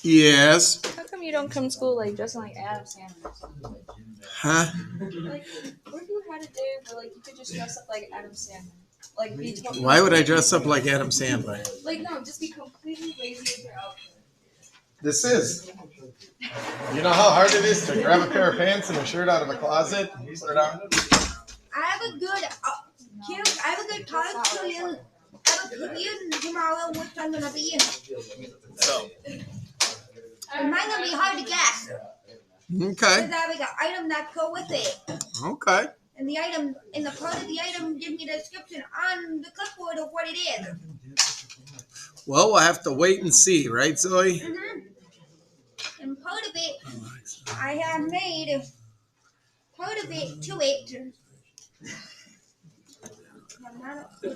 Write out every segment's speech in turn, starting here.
Yes. How come you don't come to school like dressing like Adam Sandler? Huh? Like, what if you had a day where like you could just dress up like Adam Sandler? Like be totally Why would I dress up like Adam Sandler? Like no, just be completely lazy with your outfit. This is. You know how hard it is to grab a pair of pants and a shirt out of a closet and put it on? I have a good talk to you. I have a review tomorrow which I'm gonna be in. So. And mine's gonna be hard to guess. Okay. Because I have an item that go with it. Okay. And the item, in the part of the item, give me the description on the clipboard of what it is. Well, we'll have to wait and see, right, Zoe? Mm-hmm. And part of it, I have made part of it to it.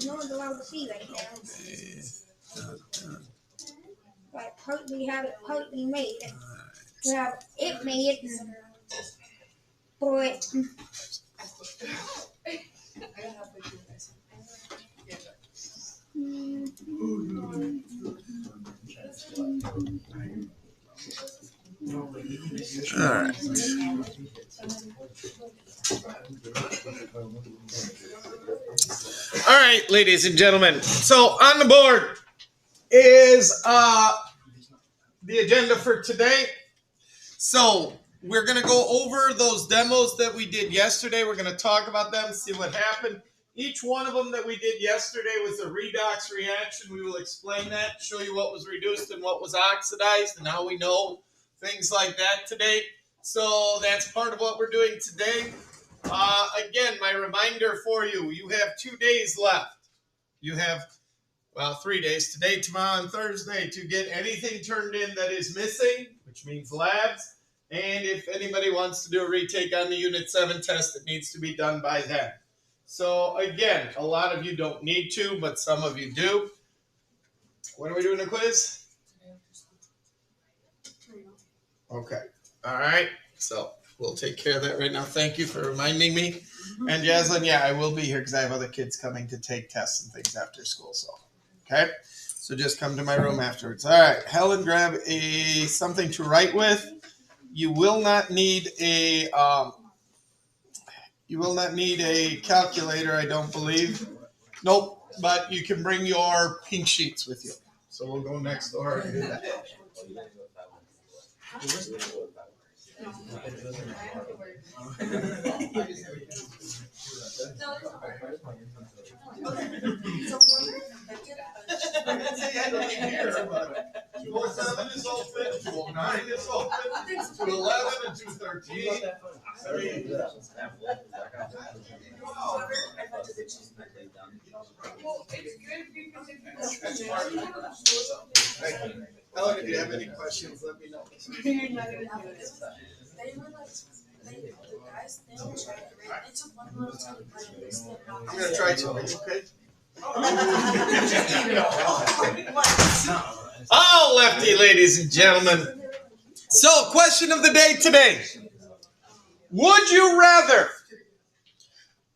No one's allowed to see right now. But we have it partly made. We have it made. But All right. All right, ladies and gentlemen. So on the board is the agenda for today. So we're going to go over those demos that we did yesterday. We're going to talk about them, see what happened. Each one of them that we did yesterday was a redox reaction. We will explain that, show you what was reduced and what was oxidized and how we know things like that today. So that's part of what we're doing today. Again, my reminder for you, you have 2 days left. You have, 3 days, today, tomorrow, and Thursday, to get anything turned in that is missing, which means labs. And if anybody wants to do a retake on the Unit 7 test, it needs to be done by then. So again, a lot of you don't need to, but some of you do. When are we doing a quiz? Okay. All right. So we'll take care of that right now. Thank you for reminding me. And Jaslyn, yeah, I will be here because I have other kids coming to take tests and things after school. So, okay. So just come to my room afterwards. All right. Helen, grab something to write with. You will not need a calculator, I don't believe. Nope, but you can bring your pink sheets with you. So we'll go next door and do that. Well, 7 is open, 9 is open, 11 and 213. Helen, if you have any questions, let me know. I'm going to try to, okay? Oh, lefty, ladies and gentlemen. So, question of the day today. Would you rather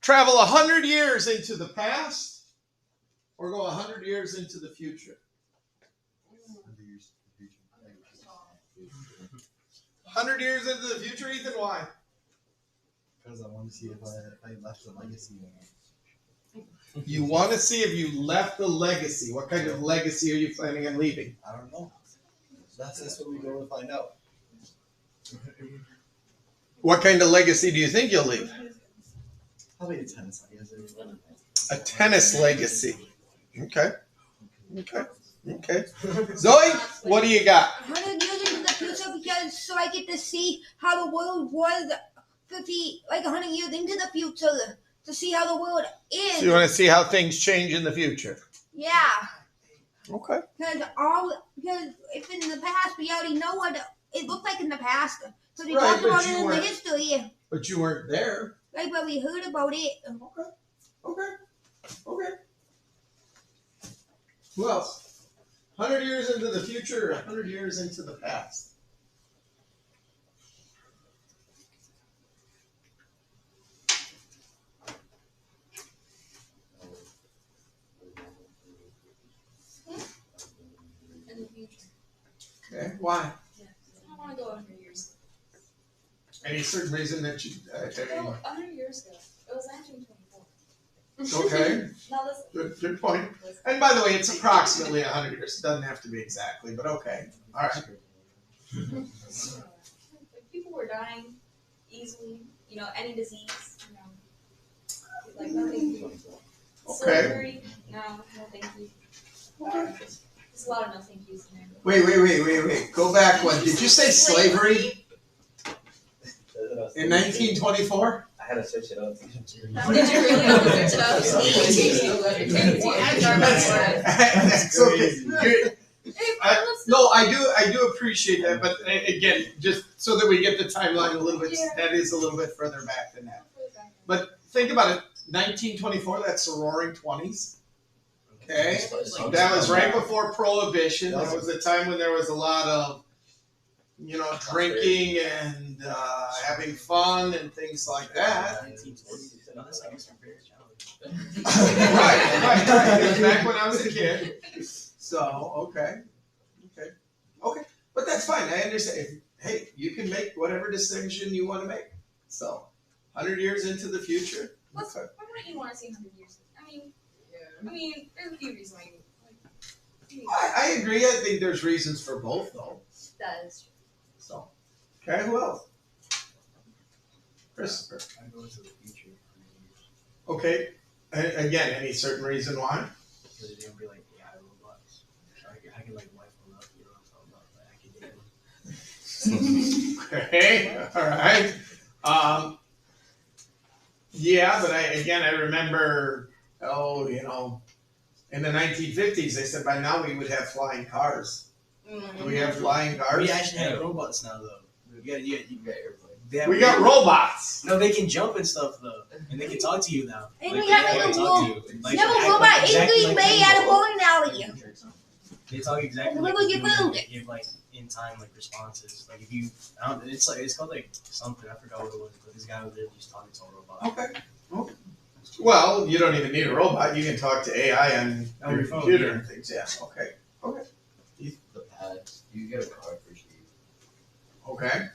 travel 100 years into the past or go 100 years into the future? 100 years into the future, Ethan? Why? Because I want to see if I left a legacy. You want to see if you left a legacy. What kind of legacy are you planning on leaving? I don't know. That's what we go to find out. What kind of legacy do you think you'll leave? Probably a tennis, I guess. A tennis legacy. Okay. Zoe, what do you got? 100 years into the future because so I get to see how the world was 100 years into the future to see how the world is. So you want to see how things change in the future? Yeah. Okay. Because if in the past we already know what it looked like in the past. Because we Right, talked but about you it in the weren't- history. But you weren't there. Right, but we heard about it. Okay. Who else? 100 years into the future or 100 years into the past? Why? I don't want to go 100 years. Any certain reason that you? Go 100 years ago. It was 1924. Okay. Now listen. Good point. And by the way, it's approximately 100 years. It doesn't have to be exactly, but okay. All right. Like, people were dying easily. You know, any disease. You know, like nothing. Okay. Slavery. No thank you. There's a lot of no thank yous in there. Wait. Go back one. Did you say slavery in 1924? I had to search it up. Did you really have to search it up? That's okay. No, I do appreciate that, but again, just so that we get the timeline a little bit, that is a little bit further back than that. But think about it, 1924, that's the Roaring 20s. Okay, that was right before Prohibition. That was the time when there was a lot of, you know, drinking and having fun and things like that. Right. It was back when I was a kid. So, okay. But that's fine. I understand. Hey, you can make whatever decision you want to make. So, 100 years into the future. What wouldn't you want to see 100 years? I mean, there's a few reasons why you. I agree. I think there's reasons for both, though. That is true. So, okay, who else? Christopher. I go into the future. Okay. Again, any certain reason why? Because it's gonna be like AI robots. I can like wipe them up, you know what I'm talking about? Okay, all right. Yeah, but I remember, in the 1950s, they said by now we would have flying cars. Do we have flying cars? We actually have robots now, though. You got airplanes. We got robots. No, they can jump and stuff, though. And they can talk to you now. And Like, we have they like can a talk to you. Like, never act go by exactly English like Bay you at a do. bowling alley. They talk exactly Where like will you you do, and found they it? give like in time like responses. Like if you, it's called like something. I forgot what it was, but this guy was literally just talking to a robot. Okay. Well, you don't even need a robot. You can talk to AI on On your your phone, computer yeah. and things. Yeah. Okay. The pads. You get a car for cheap. Okay.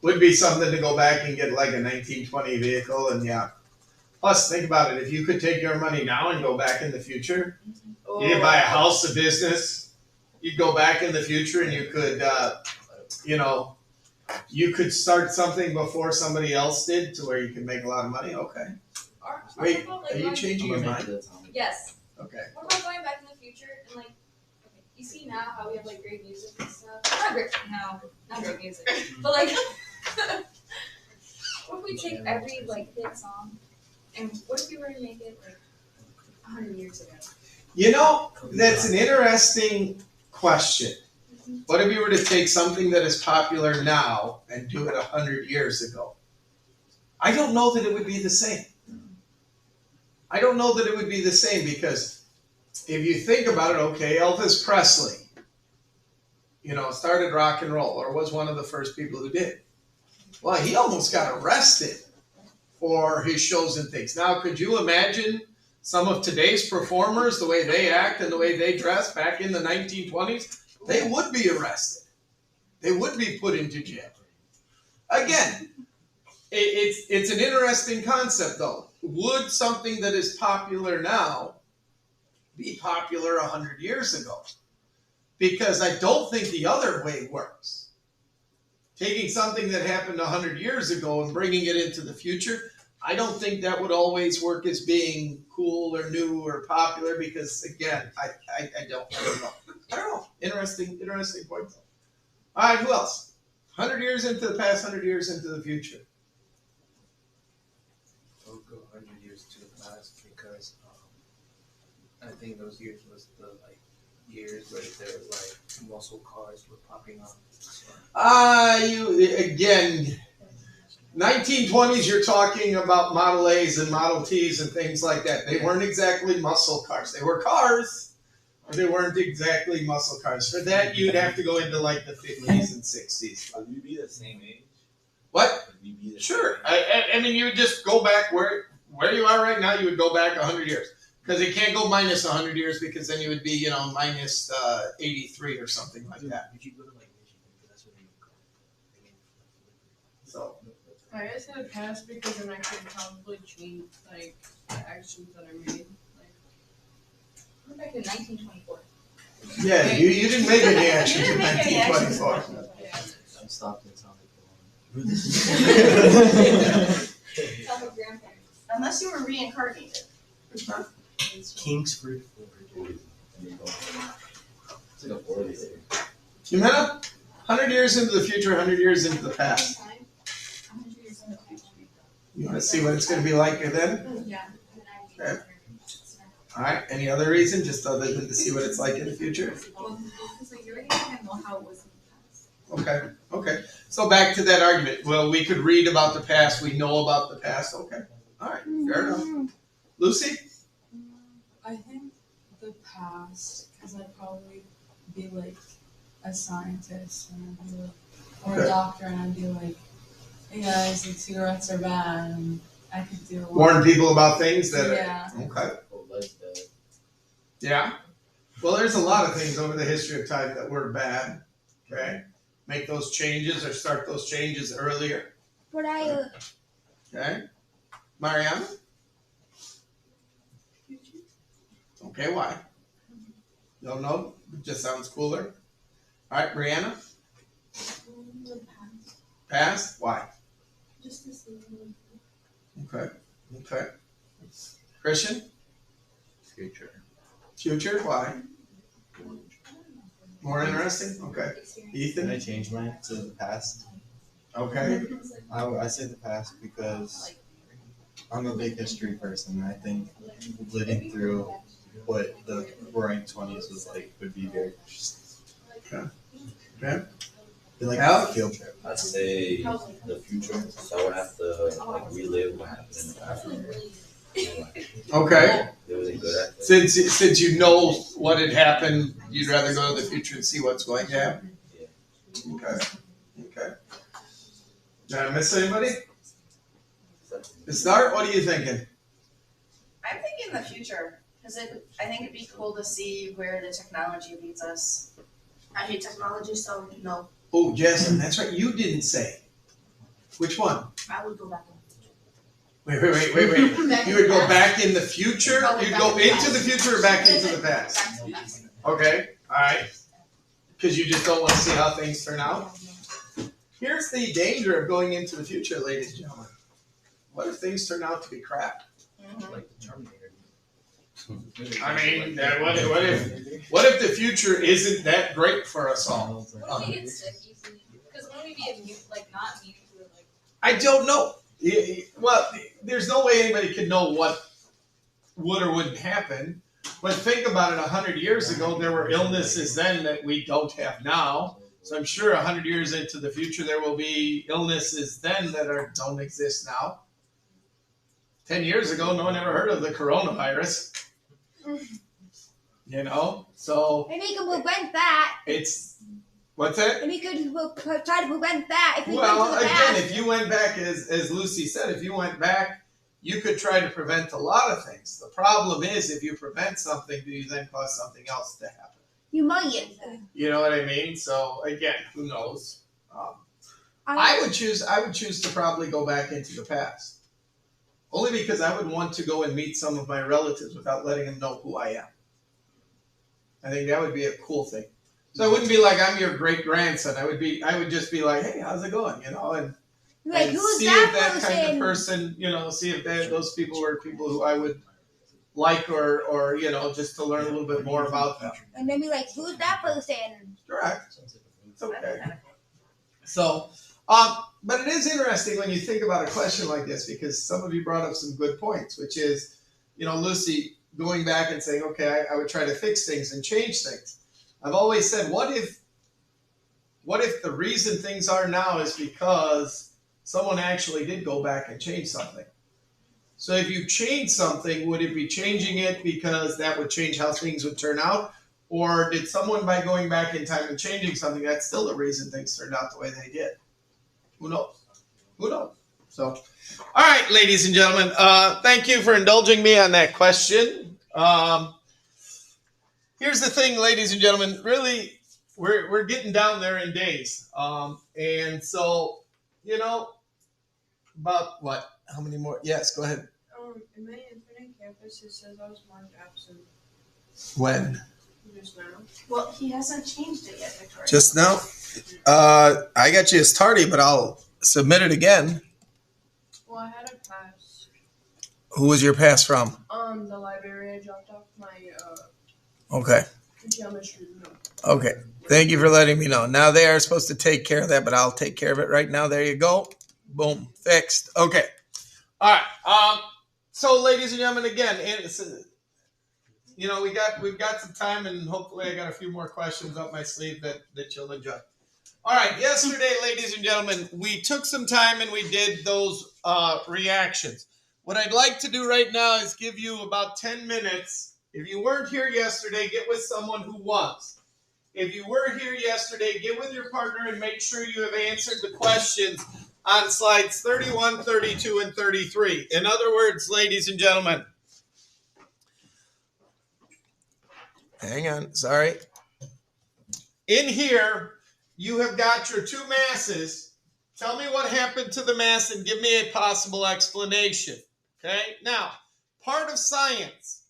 Would be something to go back and get like a 1920 vehicle, and yeah. Plus, think about it. If you could take your money now and go back in the future, you could buy a house, a business. You'd go back in the future, and you could, you could start something before somebody else did, to where you can make a lot of money. Okay. Wait, are you changing your mind? Yes. Okay. What about going back in the future and like, okay, you see now how we have like great music and stuff. Not great music, but like, what if we take every like hit song, and what if we were to make it like 100 years ago? You know, that's an interesting question. What if you were to take something that is popular now and do it 100 years ago? I don't know that it would be the same. I don't know that it would be the same because if you think about it, okay, Elvis Presley, started rock and roll or was one of the first people who did. Well, he almost got arrested for his shows and things. Now, could you imagine some of today's performers, the way they act and the way they dress back in the 1920s? They would be arrested. They would be put into jail. Again, it's an interesting concept, though. Would something that is popular now be popular 100 years ago? Because I don't think the other way works. Taking something that happened 100 years ago and bringing it into the future, I don't think that would always work as being cool or new or popular because, again, I don't know. I don't know. Interesting point, though. All right, who else? 100 years into the past, 100 years into the future. I'll go 100 years to the past because I think those years was the years where there was muscle cars were popping up. So. 1920s, you're talking about Model A's and Model T's and things like that. They weren't exactly muscle cars. They were cars, but they weren't exactly muscle cars. For that, you'd have to go into the 50s and 60s. Would we be the same age? What? Would we be the Sure. Same age? I mean, you would just go back where you are right now. You would go back 100 years because it can't go minus 100 years because then you would be, minus 83 or something like that. Would you go to I say the past because then I could probably change like the actions that are made. Like We're back in 1924. Yeah, you didn't make any actions You in didn't make any actions. 1924. yeah. I'm stopped in time. Tell my grandparents. Unless you were reincarnated. Kingsford. It's like a 40 day. Jimena, 100 years into the future, 100 years into the past. 100 years in the future. You want to see what it's going to be like then? Yeah. Okay. All right. Any other reason, just other than to see what it's like in the future? Well, because like you already kind of know how it was in the past. Okay. Okay. So back to that argument. Well, we could read about the past. We know about the past. Okay. All right. Fair enough. Lucy? I think the past, because I'd probably be like a scientist and I'd be like, or Okay. a doctor, and I'd be like, hey guys, like cigarettes are bad, and I could do a lot. Warn people about things that Yeah. are. Okay. Oh, let's that. Yeah. Well, there's a lot of things over the history of time that were bad. Okay. Make those changes or start those changes earlier. But I, Okay. Mariana? Okay, why? Don't know. It just sounds cooler. All right, Brianna? The past. Past? Why? Just to see. Okay. Okay. Christian? Future. Future? Why? More interesting? Okay. Experience. Can I Ethan? change mine to the past? Okay. I say the past because I'm a big history person. I think living through what the Roaring '20s was like would be very interesting. Okay. Be like Al? a field trip. I'd say the future, so I would have to like relive what happened in the past. And, like, Okay. really good at it. Since you know what had happened, you'd rather go to the future and see what's going to happen? Okay. Okay. Did I miss anybody? Start. What are you thinking? I'm thinking the future because I think it'd be cool to see where the technology leads us. I hate technology, so no, Oh, Jasmine, that's right. You didn't say. Which one? I would go back. Wait. You would go back in the future? You'd go into the future or back into the past? Back to the past. Okay. All right. Because you just don't want to see how things turn out. Here's the danger of going into the future, ladies and gentlemen. What if things turn out to be crap? Mhm. Like the Terminator. I mean, what if the future isn't that great for us all? What if we get sick easily? Because when we be immune, like not immune to it, like I don't know. Well, there's no way anybody can know what would or wouldn't happen. But think about it. 100 years ago, there were illnesses then that we don't have now. So I'm sure 100 years into the future, there will be illnesses then that don't exist now. 10 years ago, no one ever heard of the coronavirus. You know, so and we can prevent that. it's what's that? And we could try to prevent that if we Well, went to the again, past. if you went back, as Lucy said, if you went back, you could try to prevent a lot of things. The problem is, if you prevent something, do you then cause something else to happen? You might. You know what I mean? So again, who knows? I would choose to probably go back into the past, only because I would want to go and meet some of my relatives without letting them know who I am. I think that would be a cool thing. So I wouldn't be like I'm your great grandson. I would just be like, hey, how's it going? You know, and Like, and who's see that if that person? kind of person, you know, see if those people were people who I would like or you know, just to learn a little bit more about them. And then be like, who's that person? Correct. It's That'd be okay. kinda cool. So, but it is interesting when you think about a question like this because some of you brought up some good points, which is, you know, Lucy going back and saying, okay, I would try to fix things and change things. I've always said, what if the reason things are now is because someone actually did go back and change something? So if you change something, would it be changing it because that would change how things would turn out? Or did someone, by going back in time and changing something, that's still the reason things turned out the way they did? Who knows? Who knows? So, all right, ladies and gentlemen, thank you for indulging me on that question. Here's the thing, ladies and gentlemen, really, we're getting down there in days. And so, you know, about what? How many more? Yes, go ahead. In my infinite campus, it says I was marked absent When? just now. Well, he hasn't changed it yet, Victoria. Just now? I got you as tardy, but I'll submit it again. Well, I had a pass. Who was your pass from? The library. I dropped off my Okay. geometry note. Okay. Thank you for letting me know. Now they are supposed to take care of that, but I'll take care of it right now. There you go. Boom. Fixed. Okay. All right. So, ladies and gentlemen, again, we've got some time, and hopefully I got a few more questions up my sleeve that you'll enjoy. All right. Yesterday, ladies and gentlemen, we took some time and we did those reactions. What I'd like to do right now is give you about 10 minutes. If you weren't here yesterday, get with someone who was. If you were here yesterday, get with your partner and make sure you have answered the questions on slides 31, 32, and 33. In other words, ladies and gentlemen, hang on, sorry. In here, you have got your two masses. Tell me what happened to the mass and give me a possible explanation. Okay? Now, part of science,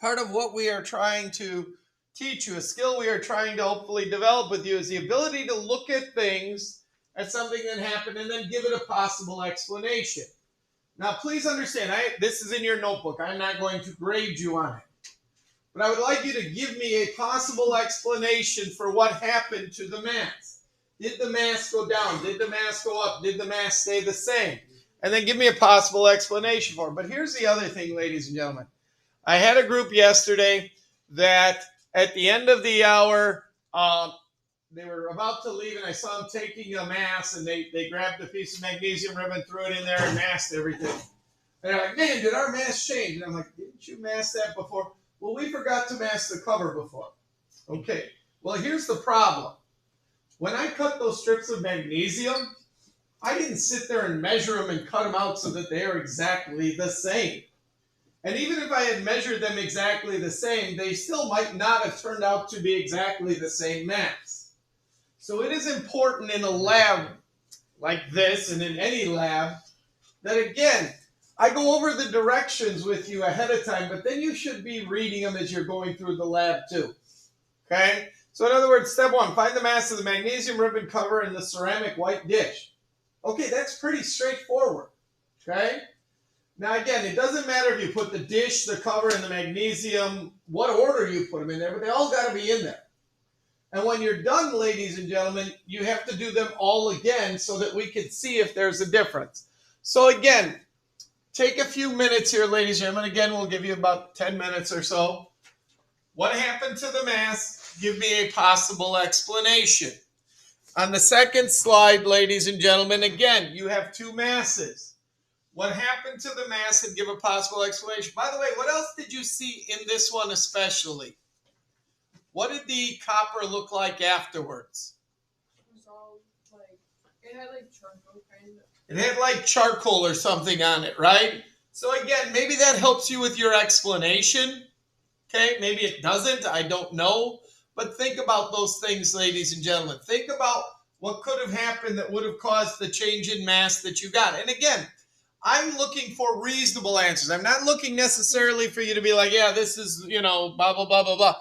part of what we are trying to teach you, a skill we are trying to hopefully develop with you, is the ability to look at things as something that happened and then give it a possible explanation. Now, please understand, this is in your notebook. I'm not going to grade you on it. But I would like you to give me a possible explanation for what happened to the mass. Did the mass go down? Did the mass go up? Did the mass stay the same? And then give me a possible explanation for it. But here's the other thing, ladies and gentlemen. I had a group yesterday that at the end of the hour, they were about to leave, and I saw them taking a mass, and they grabbed a piece of magnesium ribbon, threw it in there, and masked everything. And they're like, man, did our mass change? And I'm like, didn't you mask that before? Well, we forgot to mask the cover before. Okay, well, here's the problem. When I cut those strips of magnesium, I didn't sit there and measure them and cut them out so that they are exactly the same. And even if I had measured them exactly the same, they still might not have turned out to be exactly the same mass. So it is important in a lab like this, and in any lab, that again, I go over the directions with you ahead of time, but then you should be reading them as you're going through the lab too. Okay? So in other words, step one, find the mass of the magnesium ribbon cover in the ceramic white dish. Okay, that's pretty straightforward. Okay? Now again, it doesn't matter if you put the dish, the cover, and the magnesium, what order you put them in there, but they all got to be in there. And when you're done, ladies and gentlemen, you have to do them all again so that we can see if there's a difference. So again, take a few minutes here, ladies and gentlemen. Again, we'll give you about 10 minutes or so. What happened to the mass? Give me a possible explanation. On the second slide, ladies and gentlemen, again, you have two masses. What happened to the mass, and give a possible explanation. By the way, what else did you see in this one especially? What did the copper look like afterwards? It was all like, it had like charcoal kind of. It had like charcoal or something on it, right? So again, maybe that helps you with your explanation. Okay, maybe it doesn't, I don't know. But think about those things, ladies and gentlemen. Think about what could have happened that would have caused the change in mass that you got. And again, I'm looking for reasonable answers. I'm not looking necessarily for you to be like, yeah, this is, blah, blah, blah, blah, blah.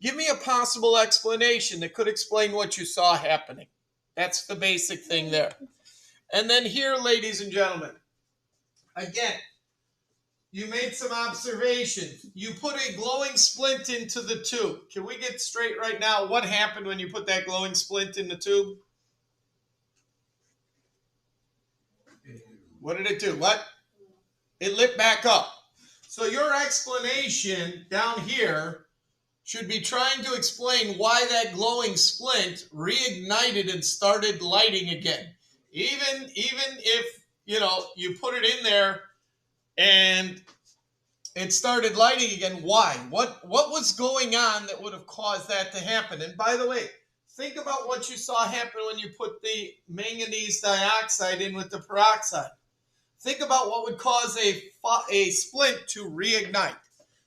Give me a possible explanation that could explain what you saw happening. That's the basic thing there. And then here, ladies and gentlemen, again, you made some observations. You put a glowing splint into the tube. Can we get straight right now? What happened when you put that glowing splint in the tube? What did it do? What? It lit back up. So your explanation down here should be trying to explain why that glowing splint reignited and started lighting again. Even if, you put it in there and it started lighting again, why? What was going on that would have caused that to happen? And by the way, think about what you saw happen when you put the manganese dioxide in with the peroxide. Think about what would cause a splint to reignite.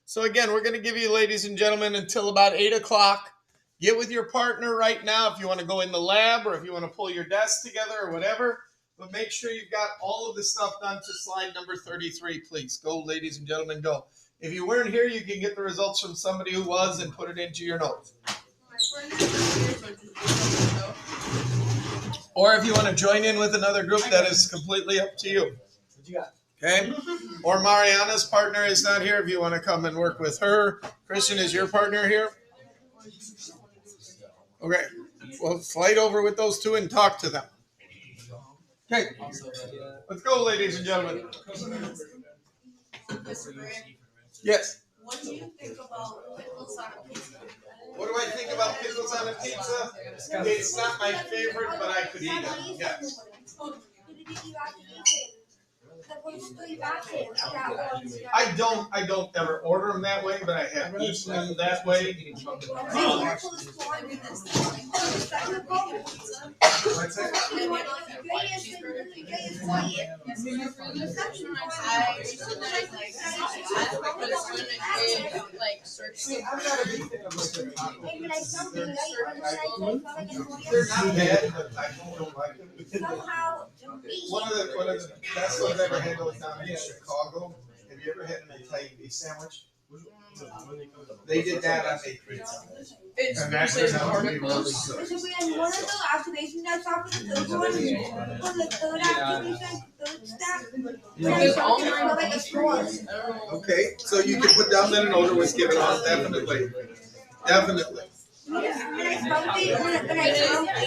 So again, we're going to give you, ladies and gentlemen, until about 8 o'clock. Get with your partner right now if you want to go in the lab or if you want to pull your desk together or whatever. But make sure you've got all of the stuff done to slide number 33, please. Go, ladies and gentlemen, go. If you weren't here, you can get the results from somebody who was and put it into your notes. Or if you want to join in with another group, that is completely up to you. Okay? Or Mariana's partner is not here if you want to come and work with her. Christian, is your partner here? Okay. Well, slide over with those two and talk to them. Okay. Let's go, ladies and gentlemen. Yes. What do you think about pickles on a pizza? What do I think about pickles on a pizza? It's not my favorite, but I could eat it. Yes. I don't ever order them that way, but I have eaten them that way. What's that? See, I'm not a big fan of tacos. They're not bad, but I don't like them. One of the best ones I've ever had was down in Chicago. Have you ever had an Italian beef sandwich? They did that on a pizza. And that turned out to be really good. So we had one of the activations that's off of the third one. On the third activation, third step. Like a sauce. Okay, so you can put down that an odor was given off, definitely. Definitely. When I smelled it, when I smelled it,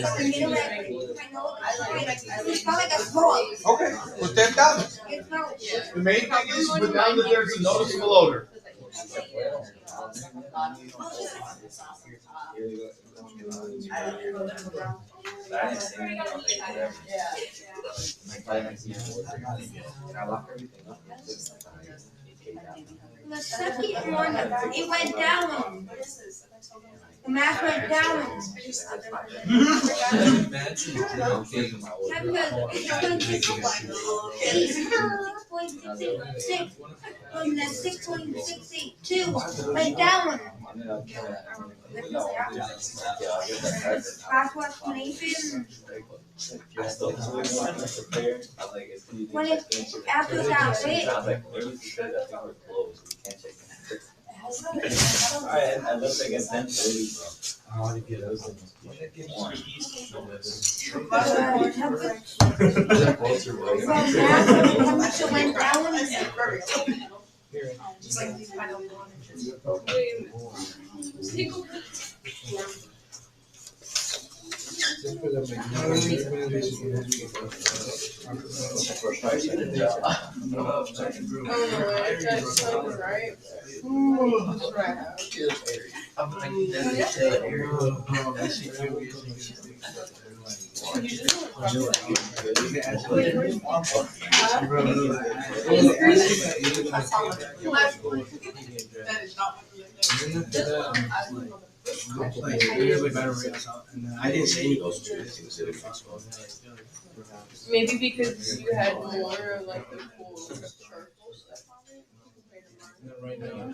it smelled like a sauce. Okay, put that down. It smelled. The main thing is put down that there's a noticeable odor. The second one, it went down. The math went down. From the 6.682 went down. Last explanation. When it after that wait. Alright, I looked against them 30, bro. I want to get those went down. Just like these kind of I didn't say anything. Maybe because you had more of like the cool charcoal stuff on it. Right now,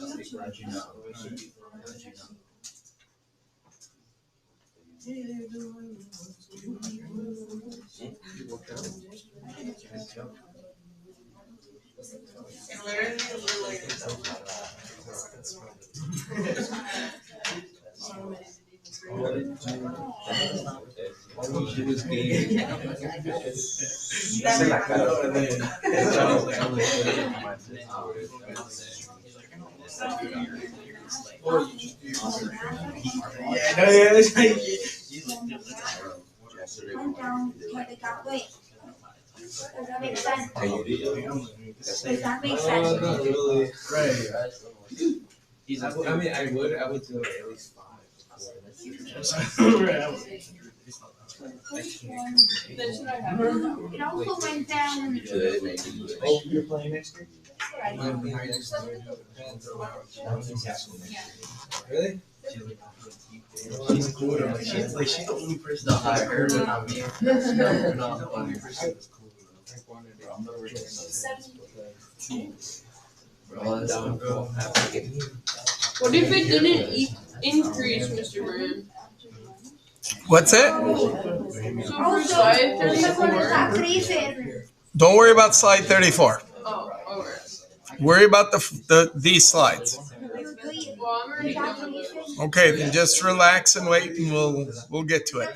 Went down because it got wet. Does that make sense? Does that make sense? Not really. Right. I would do it at least 5. It also went down. Oh, you're playing next year? Really? She's cool. She's the only person that I heard without me. Not the only person that's cool. What if it didn't increase, Mr. Brand? What's it? So for slide 34. Don't worry about slide 34. Oh, alright. Worry about these slides. Well, I'm already done with it. Okay, then just relax and wait, and we'll get to it.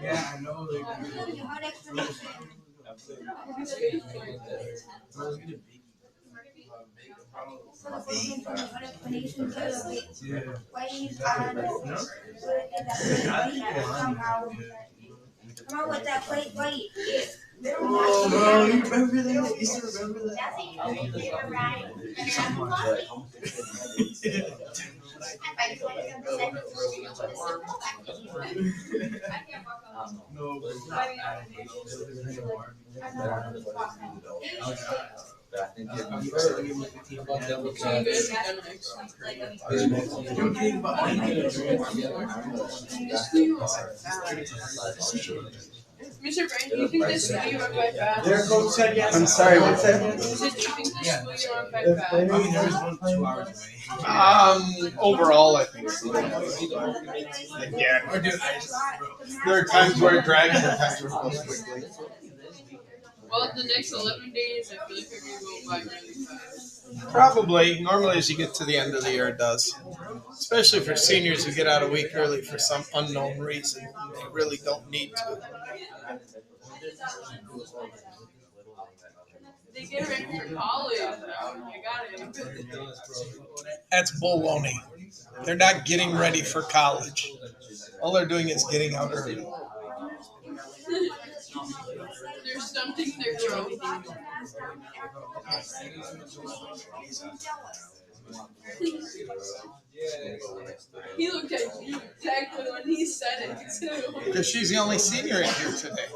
Yeah, I know. Come on with that plate, wait. Oh, bro, you remember that? You still remember that? No, bro. Mr. Brand, do you think this school you run quite fast? I'm sorry, what's that? Do you think this school you run quite fast? I mean, there's 1 2 hours away. Overall, I think so. Yeah. Or dude, There are times where it drags and times where it goes quickly. Well, the next 11 days, I feel like they're going to go by really fast. Probably. Normally, as you get to the end of the year, it does. Especially for seniors who get out a week early for some unknown reason. They really don't need to. They get ready for college. I got it. That's baloney. They're not getting ready for college. All they're doing is getting out early. They're stunting their growth. He looked at you exactly when he said it, too. Because she's the only senior in here today.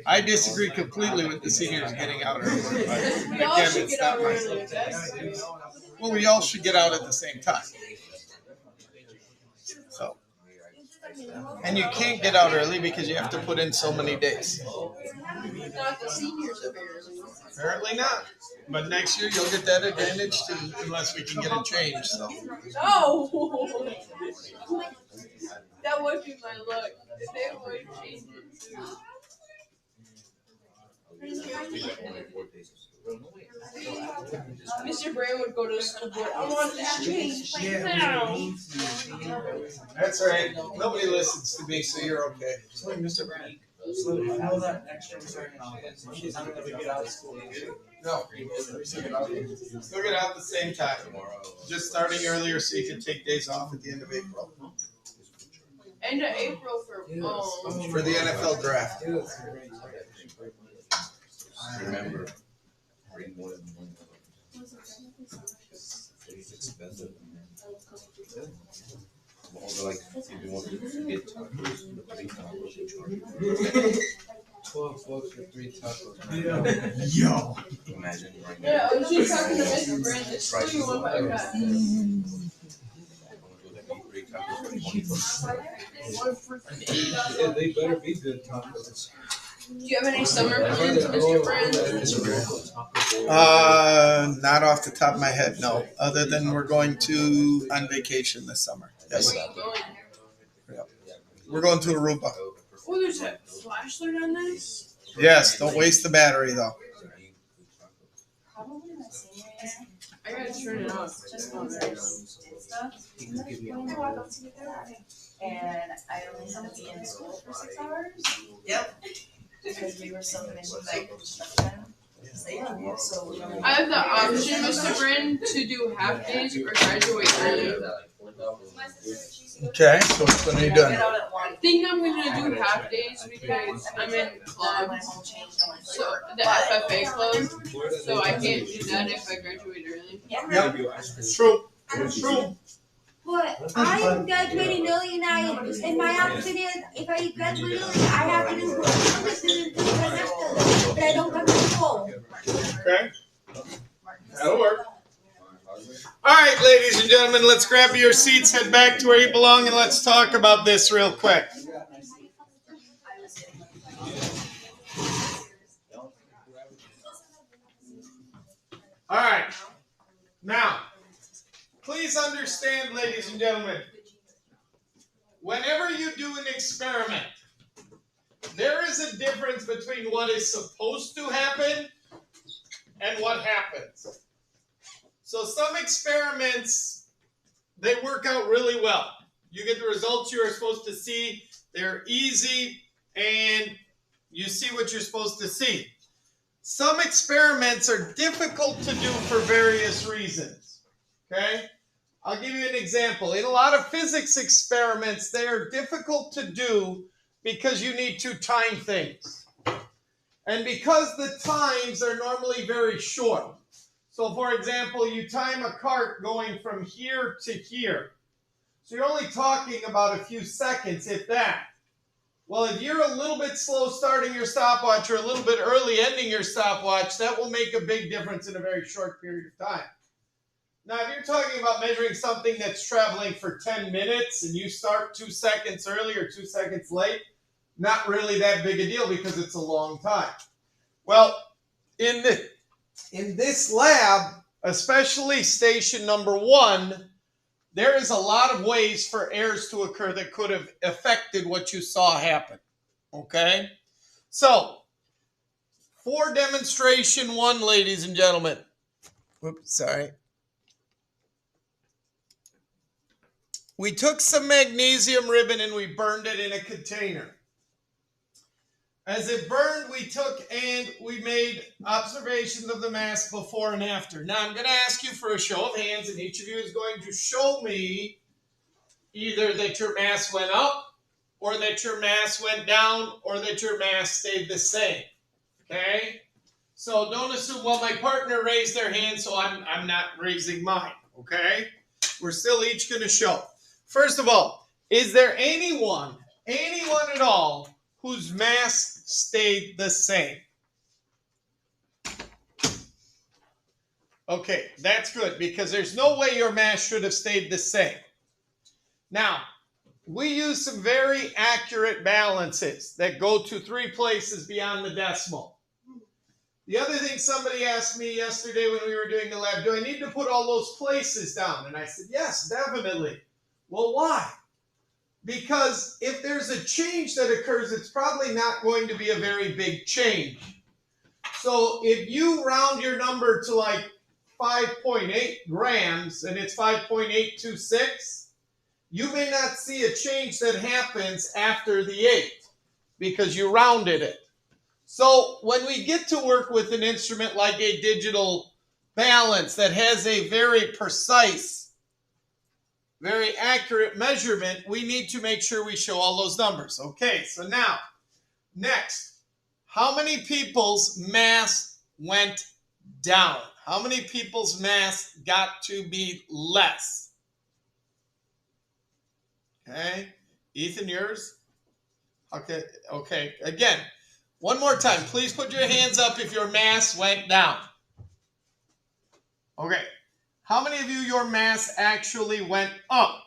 I disagree completely with the seniors getting out early. But We all again, should it's get not out my. early. That's Well, we all should get out at the same time. So, and you can't get out early because you have to put in so many days. not the seniors apparently. Apparently not. But next year you'll get that advantage too, unless we can get it changed. So. No! That would be my luck. If they would change it too. Mr. Brand would go to the school board. I want this change right now. That's right. Nobody listens to me, so you're okay. So, Mr. Brand, so I know that next year we're starting off. She's not going to get out of school. No. You'll get out at the same time. Just starting earlier so you can take days off at the end of April. End of April For the NFL draft. Remember, bring more than one. It's expensive. Also, like, if you want to get tacos, 3 tacos, you charge. $12 for 3 tacos. Yo. Imagine right Yeah, now. I was just talking to Mr. Brand. This school you went by fast. Yeah, they better be good tacos. Do you have any summer plans, Mr. Brand? Not off the top of my head, no. Other than we're going on vacation this summer. Yes. Where are you going? Yep. We're going to Aruba. Oh, there's a flashlight on this? Yes, don't waste the battery though. Probably my senior year. I gotta turn it off. Just concerts and stuff. And I only had to be in school for 6 hours. Yep. Because we were so mission like construction. So I have the option, Mr. Brand, to do half days or graduate early. Okay, so what are you doing? I think I'm gonna do half days because I'm in club, so the FFA club, so I can't do that if I graduate early. Yep, it's true. It's true. But I am graduating early, and my option is if I graduate early, I have to do this and do the semester, but I don't come to school. Okay. That'll work. All right, ladies and gentlemen, let's grab your seats, head back to where you belong, and let's talk about this real quick. All right. Now, please understand, ladies and gentlemen, whenever you do an experiment, there is a difference between what is supposed to happen and what happens. So some experiments, they work out really well. You get the results you are supposed to see. They're easy, and you see what you're supposed to see. Some experiments are difficult to do for various reasons. Okay? I'll give you an example. In a lot of physics experiments, they are difficult to do because you need to time things. And because the times are normally very short. So, for example, you time a cart going from here to here. So you're only talking about a few seconds, if that. Well, if you're a little bit slow starting your stopwatch or a little bit early ending your stopwatch, that will make a big difference in a very short period of time. Now, if you're talking about measuring something that's traveling for 10 minutes and you start 2 seconds early or 2 seconds late, not really that big a deal because it's a long time. Well, in this lab, especially station number 1, there is a lot of ways for errors to occur that could have affected what you saw happen. Okay? So, for demonstration 1, ladies and gentlemen. Whoops, sorry. We took some magnesium ribbon and we burned it in a container. As it burned, we took and we made observations of the mass before and after. Now, I'm going to ask you for a show of hands, and each of you is going to show me either that your mass went up, or that your mass went down, or that your mass stayed the same. Okay? So don't assume, well, my partner raised their hand, so I'm not raising mine. Okay? We're still each going to show. First of all, is there anyone at all, whose mass stayed the same? Okay, that's good, because there's no way your mass should have stayed the same. Now, we use some very accurate balances that go to 3 places beyond the decimal. The other thing somebody asked me yesterday when we were doing the lab, do I need to put all those places down? And I said, yes, definitely. Well, why? Because if there's a change that occurs, it's probably not going to be a very big change. So if you round your number to like 5.8 grams and it's 5.826, you may not see a change that happens after the 8 because you rounded it. So when we get to work with an instrument like a digital balance that has a very precise, very accurate measurement, we need to make sure we show all those numbers. Okay, so now, next, how many people's mass went down? How many people's mass got to be less? Okay, Ethan, yours? Okay, again, one more time, please put your hands up if your mass went down. Okay, how many of you, your mass actually went up?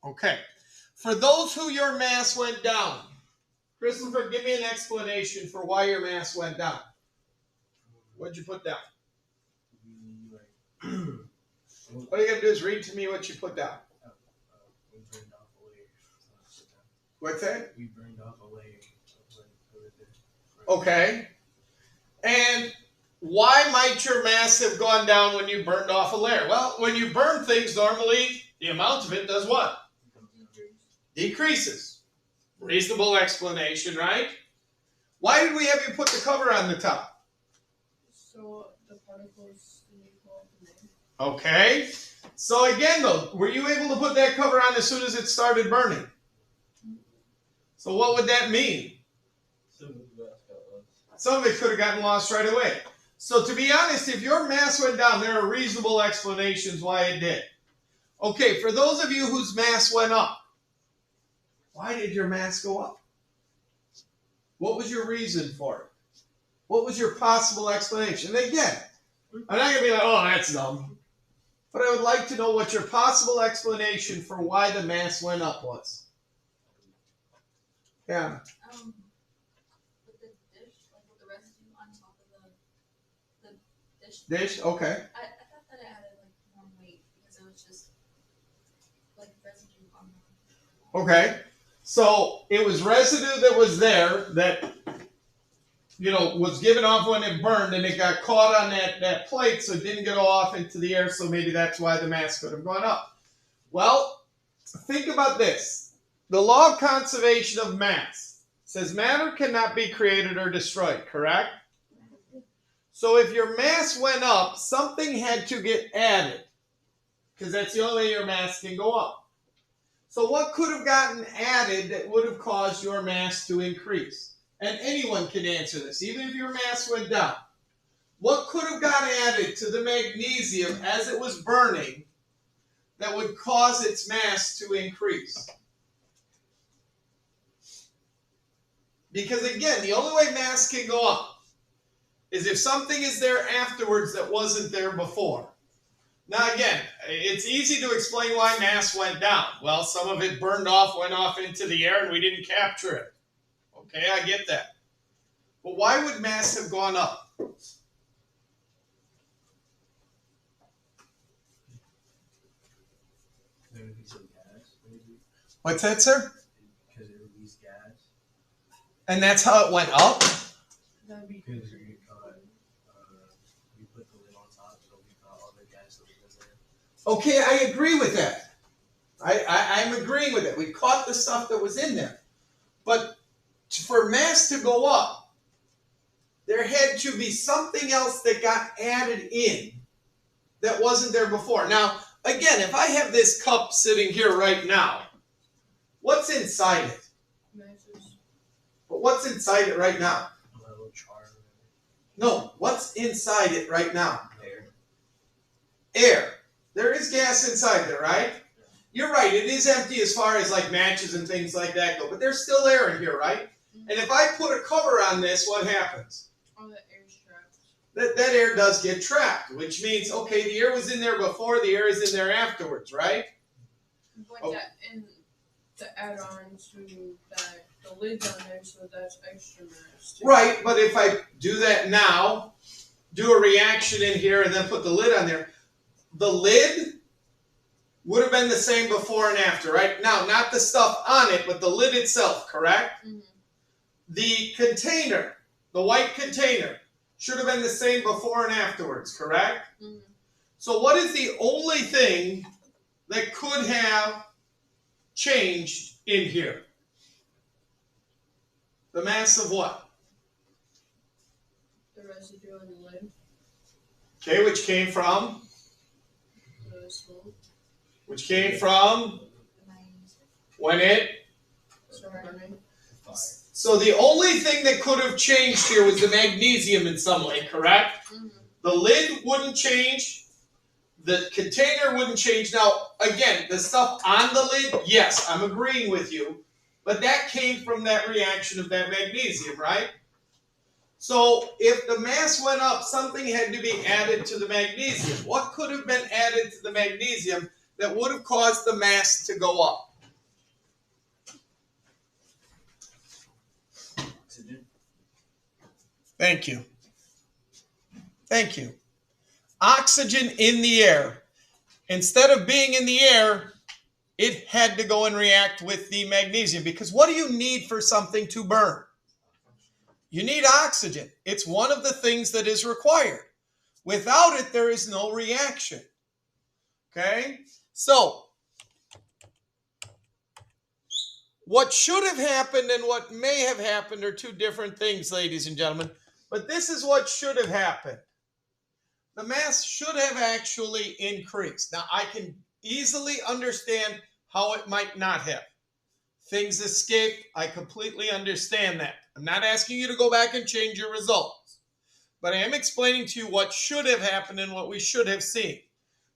Okay, for those who your mass went down, Christopher, give me an explanation for why your mass went down. What'd you put down? All you gotta do is read to me what you put down. We burned off a layer. What's that? We burned off a layer. Okay. And why might your mass have gone down when you burned off a layer? Well, when you burn things, normally the amount of it does what? Decreases. Reasonable explanation, right? Why did we have you put the cover on the top? So the particles go up in there. Okay. So again, though, were you able to put that cover on as soon as it started burning? So what would that mean? Some of it could have gotten lost right away. So to be honest, if your mass went down, there are reasonable explanations why it did. Okay, for those of you whose mass went up, why did your mass go up? What was your reason for it? What was your possible explanation? And again, I'm not going to be like, oh, that's dumb. But I would like to know what your possible explanation for why the mass went up was. Yeah. With the dish, like with the residue on top of the dish. Dish? Okay. I thought that it added like more weight because it was just like residue on the. Okay. So it was residue that was there that, was given off when it burned, and it got caught on that plate, so it didn't get off into the air, so maybe that's why the mass could have gone up. Well, think about this. The law of conservation of mass says matter cannot be created or destroyed, correct? So if your mass went up, something had to get added, because that's the only way your mass can go up. So what could have gotten added that would have caused your mass to increase? And anyone can answer this, even if your mass went down. What could have got added to the magnesium as it was burning that would cause its mass to increase? Because again, the only way mass can go up is if something is there afterwards that wasn't there before. Now again, it's easy to explain why mass went down. Well, some of it burned off, went off into the air, and we didn't capture it. Okay, I get that. But why would mass have gone up? There would be some gas, maybe. What's that, sir? Because it released gas. And that's how it went up? That would be Because we put the lid on top, so we got all the gas that was there. Okay, I agree with that. I'm agreeing with it. We caught the stuff that was in there. But for mass to go up, there had to be something else that got added in that wasn't there before. Now, again, if I have this cup sitting here right now, what's inside it? matches. But what's inside it right now? A little char. No, what's inside it right now? Air. Air. There is gas inside there, right? You're right, it is empty as far as like matches and things like that go, but there's still air in here, right? Mm-hmm. And if I put a cover on this, what happens? All that air's trapped. That air does get trapped, which means, okay, the air was in there before, the air is in there afterwards, right? But Oh. that and to add on to that, the lid's on there, so that's extra mass. Too. Right, but if I do that now, do a reaction in here and then put the lid on there, the lid would have been the same before and after, right? Now, not the stuff on it, but the lid itself, correct? Mm-hmm. The container, the white container, should have been the same before and afterwards, correct? Mm-hmm. So what is the only thing that could have changed in here? The mass of what? The residue on the lid. Okay, which came from? The smoke. Which came from when it? Burning. Fire. So the only thing that could have changed here was the magnesium in some way, correct? Mm-hmm. The lid wouldn't change. The container wouldn't change. Now, again, the stuff on the lid, yes, I'm agreeing with you. But that came from that reaction of that magnesium, right? So if the mass went up, something had to be added to the magnesium. What could have been added to the magnesium that would have caused the mass to go up? Oxygen. Thank you. Thank you. Oxygen in the air. Instead of being in the air, it had to go and react with the magnesium. Because what do you need for something to burn? You need oxygen. It's one of the things that is required. Without it, there is no reaction. Okay? So, what should have happened and what may have happened are two different things, ladies and gentlemen. But this is what should have happened. The mass should have actually increased. Now, I can easily understand how it might not have. Things escaped. I completely understand that. I'm not asking you to go back and change your results. But I am explaining to you what should have happened and what we should have seen.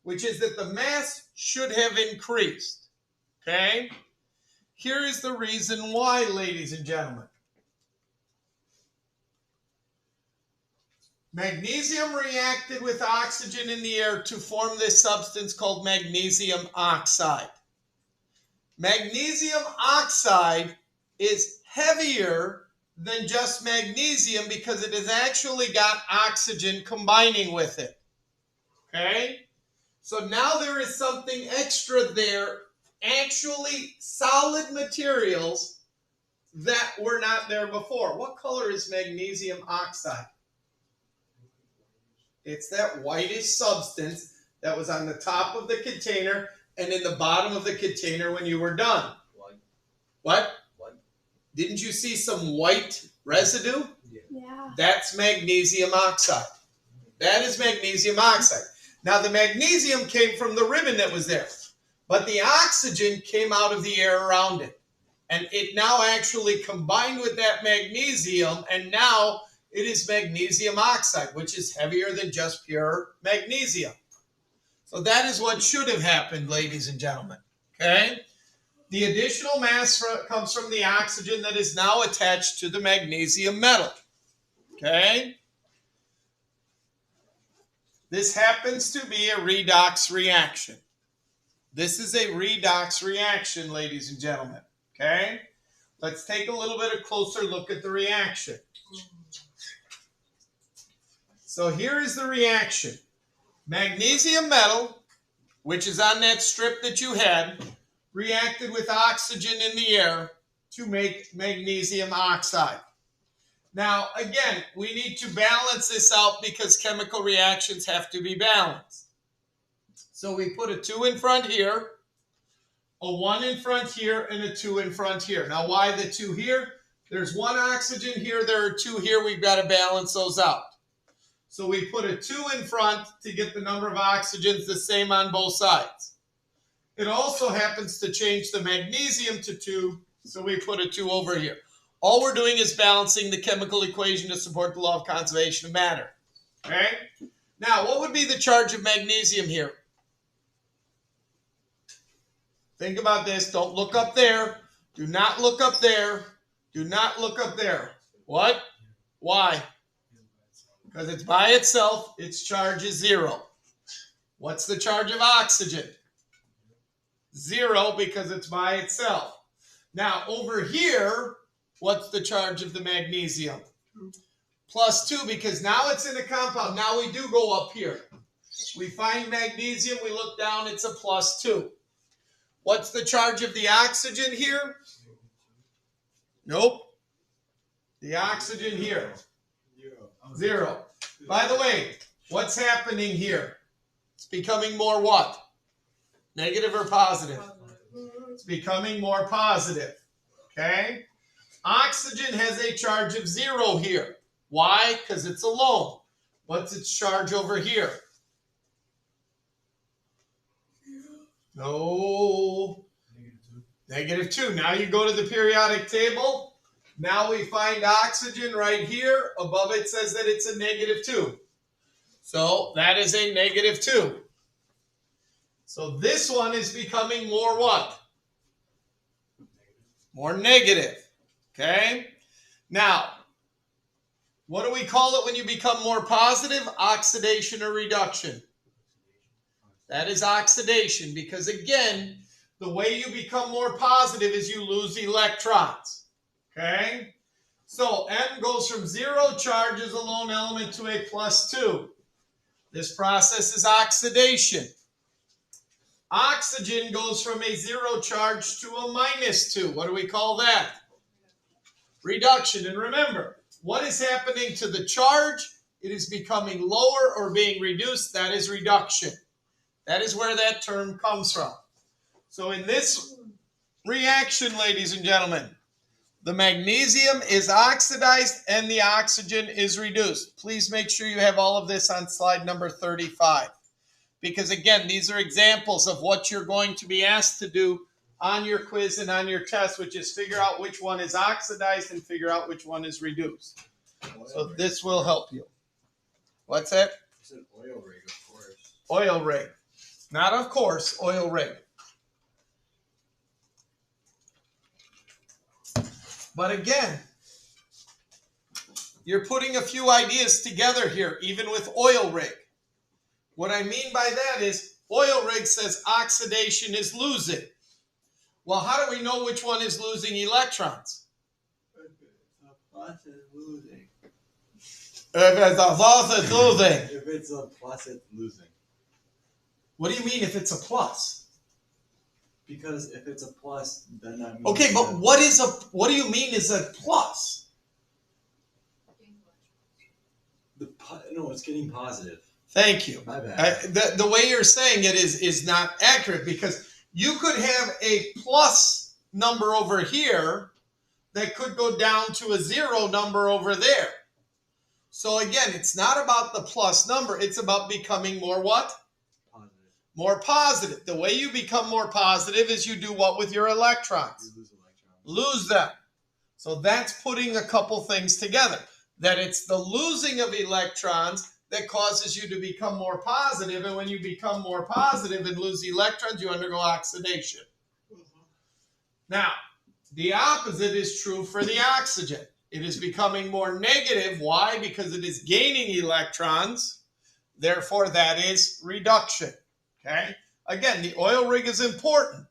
which is that the mass should have increased. Okay? Here is the reason why, ladies and gentlemen. Magnesium reacted with oxygen in the air to form this substance called magnesium oxide. Magnesium oxide is heavier than just magnesium because it has actually got oxygen combining with it. Okay? So now there is something extra there, actually solid materials that were not there before. What color is magnesium oxide? It's that whitish substance that was on the top of the container and in the bottom of the container when you were done. White. What? White. Didn't you see some white residue? Yeah. That's magnesium oxide. That is magnesium oxide. Now the magnesium came from the ribbon that was there, but the oxygen came out of the air around it. And it now actually combined with that magnesium, and now it is magnesium oxide, which is heavier than just pure magnesium. So that is what should have happened, ladies and gentlemen. Okay? The additional mass comes from the oxygen that is now attached to the magnesium metal. Okay? This happens to be a redox reaction. This is a redox reaction, ladies and gentlemen. Okay? Let's take a little bit of closer look at the reaction. So here is the reaction. Magnesium metal, which is on that strip that you had, reacted with oxygen in the air to make magnesium oxide. Now, again, we need to balance this out because chemical reactions have to be balanced. So we put a 2 in front here, a 1 in front here, and a 2 in front here. Now, why the 2 here? There's 1 oxygen here, there are 2 here. We've got to balance those out. So we put a 2 in front to get the number of oxygens the same on both sides. It also happens to change the magnesium to 2, so we put a 2 over here. All we're doing is balancing the chemical equation to support the law of conservation of matter. Okay? Now, what would be the charge of magnesium here? Think about this. Don't look up there. Do not look up there. Do not look up there. What? Why? Because it's by itself, its charge is 0. What's the charge of oxygen? 0 because it's by itself. Now, over here, what's the charge of the magnesium? +2 because now it's in a compound. Now we do go up here. We find magnesium, we look down, it's a +2. What's the charge of the oxygen here? Nope. The oxygen here. 0. By the way, what's happening here? It's becoming more what? Negative or positive? It's becoming more positive. Okay? Oxygen has a charge of 0 here. Why? Because it's alone. What's its charge over here? No. -2. Now you go to the periodic table. Now we find oxygen right here. Above it says that it's a -2. So that is a -2. So this one is becoming more what? More negative. Okay? Now, what do we call it when you become more positive? Oxidation or reduction. That is oxidation because, again, the way you become more positive is you lose electrons. Okay? So M goes from 0 charge as a lone element to a +2. This process is oxidation. Oxygen goes from a 0 charge to a -2. What do we call that? Reduction. And remember, what is happening to the charge? It is becoming lower or being reduced. That is reduction. That is where that term comes from. So in this reaction, ladies and gentlemen, the magnesium is oxidized and the oxygen is reduced. Please make sure you have all of this on slide number 35. Because again, these are examples of what you're going to be asked to do on your quiz and on your test, which is figure out which one is oxidized and figure out which one is reduced. So this will help you. What's that? It's an oil rig, of course. Oil rig. Not, of course, oil rig. But again, you're putting a few ideas together here, even with oil rig. What I mean by that is oil rig says oxidation is losing. Well, how do we know which one is losing electrons? Plus is losing. If it's a plus, it's losing. If it's a plus, it's losing. What do you mean if it's a plus? Because if it's a plus, then that means. Okay, but what do you mean is a plus? No, it's getting positive. Thank you. My bad. The way you're saying it is not accurate, because you could have a plus number over here that could go down to a 0 number over there. So again, it's not about the plus number. It's about becoming more what? Positive. More positive. The way you become more positive is you do what with your electrons? You lose electrons. Lose them. So that's putting a couple things together. That it's the losing of electrons that causes you to become more positive. And when you become more positive and lose electrons, you undergo oxidation. Now, the opposite is true for the oxygen. It is becoming more negative. Why? Because it is gaining electrons. Therefore, that is reduction. Okay? Again, the oil rig is important,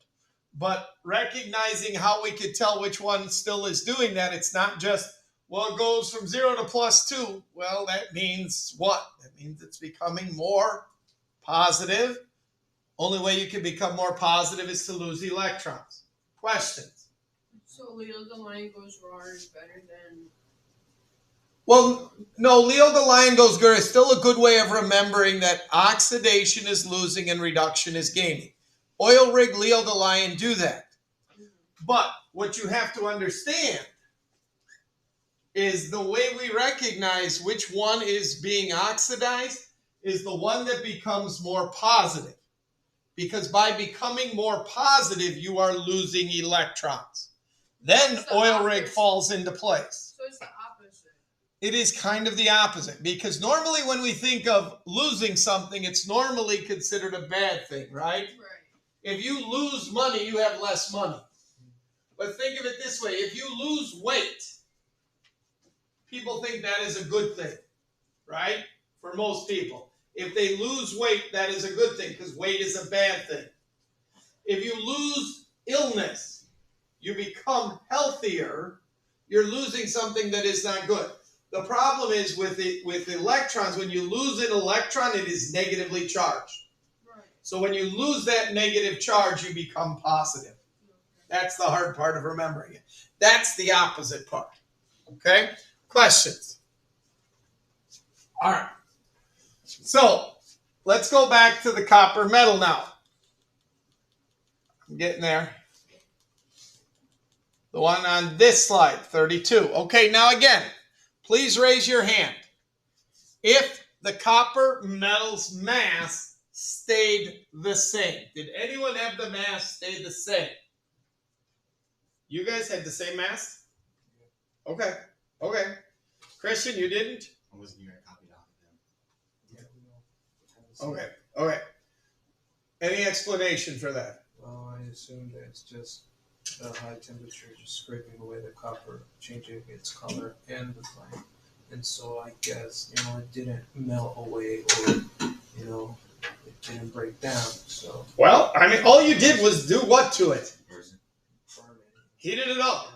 but recognizing how we could tell which one still is doing that, it's not just, well, it goes from 0 to +2. Well, that means what? That means it's becoming more positive. Only way you can become more positive is to lose electrons. Questions? So Leo the Lion goes raw is better than. Well, no, Leo the Lion goes good is still a good way of remembering that oxidation is losing and reduction is gaining. Oil rig, Leo the Lion do that. But what you have to understand is the way we recognize which one is being oxidized is the one that becomes more positive. Because by becoming more positive, you are losing electrons. Then oil rig falls into place. So it's the opposite. It is kind of the opposite, because normally when we think of losing something, it's normally considered a bad thing, right? Right. If you lose money, you have less money. But think of it this way. If you lose weight, people think that is a good thing, right? For most people. If they lose weight, that is a good thing, because weight is a bad thing. If you lose illness, you become healthier, you're losing something that is not good. The problem is with electrons, when you lose an electron, it is negatively charged. Right. So when you lose that negative charge, you become positive. That's the hard part of remembering it. That's the opposite part. Okay? Questions? All right. So let's go back to the copper metal now. I'm getting there. The one on this slide, 32. Okay, now again, please raise your hand. If the copper metal's mass stayed the same, did anyone have the mass stay the same? You guys had the same mass? Okay. Okay. Christian, you didn't? I wasn't here. I copied off of them. Yeah, we all have the same. Okay. Okay. Any explanation for that? Well, I assume that it's just the high temperature just scraping away the copper, changing its color and the flame. And so I guess, it didn't melt away or, it didn't break down. So Well, I mean, all you did was do what to it? burn it. Heated it up.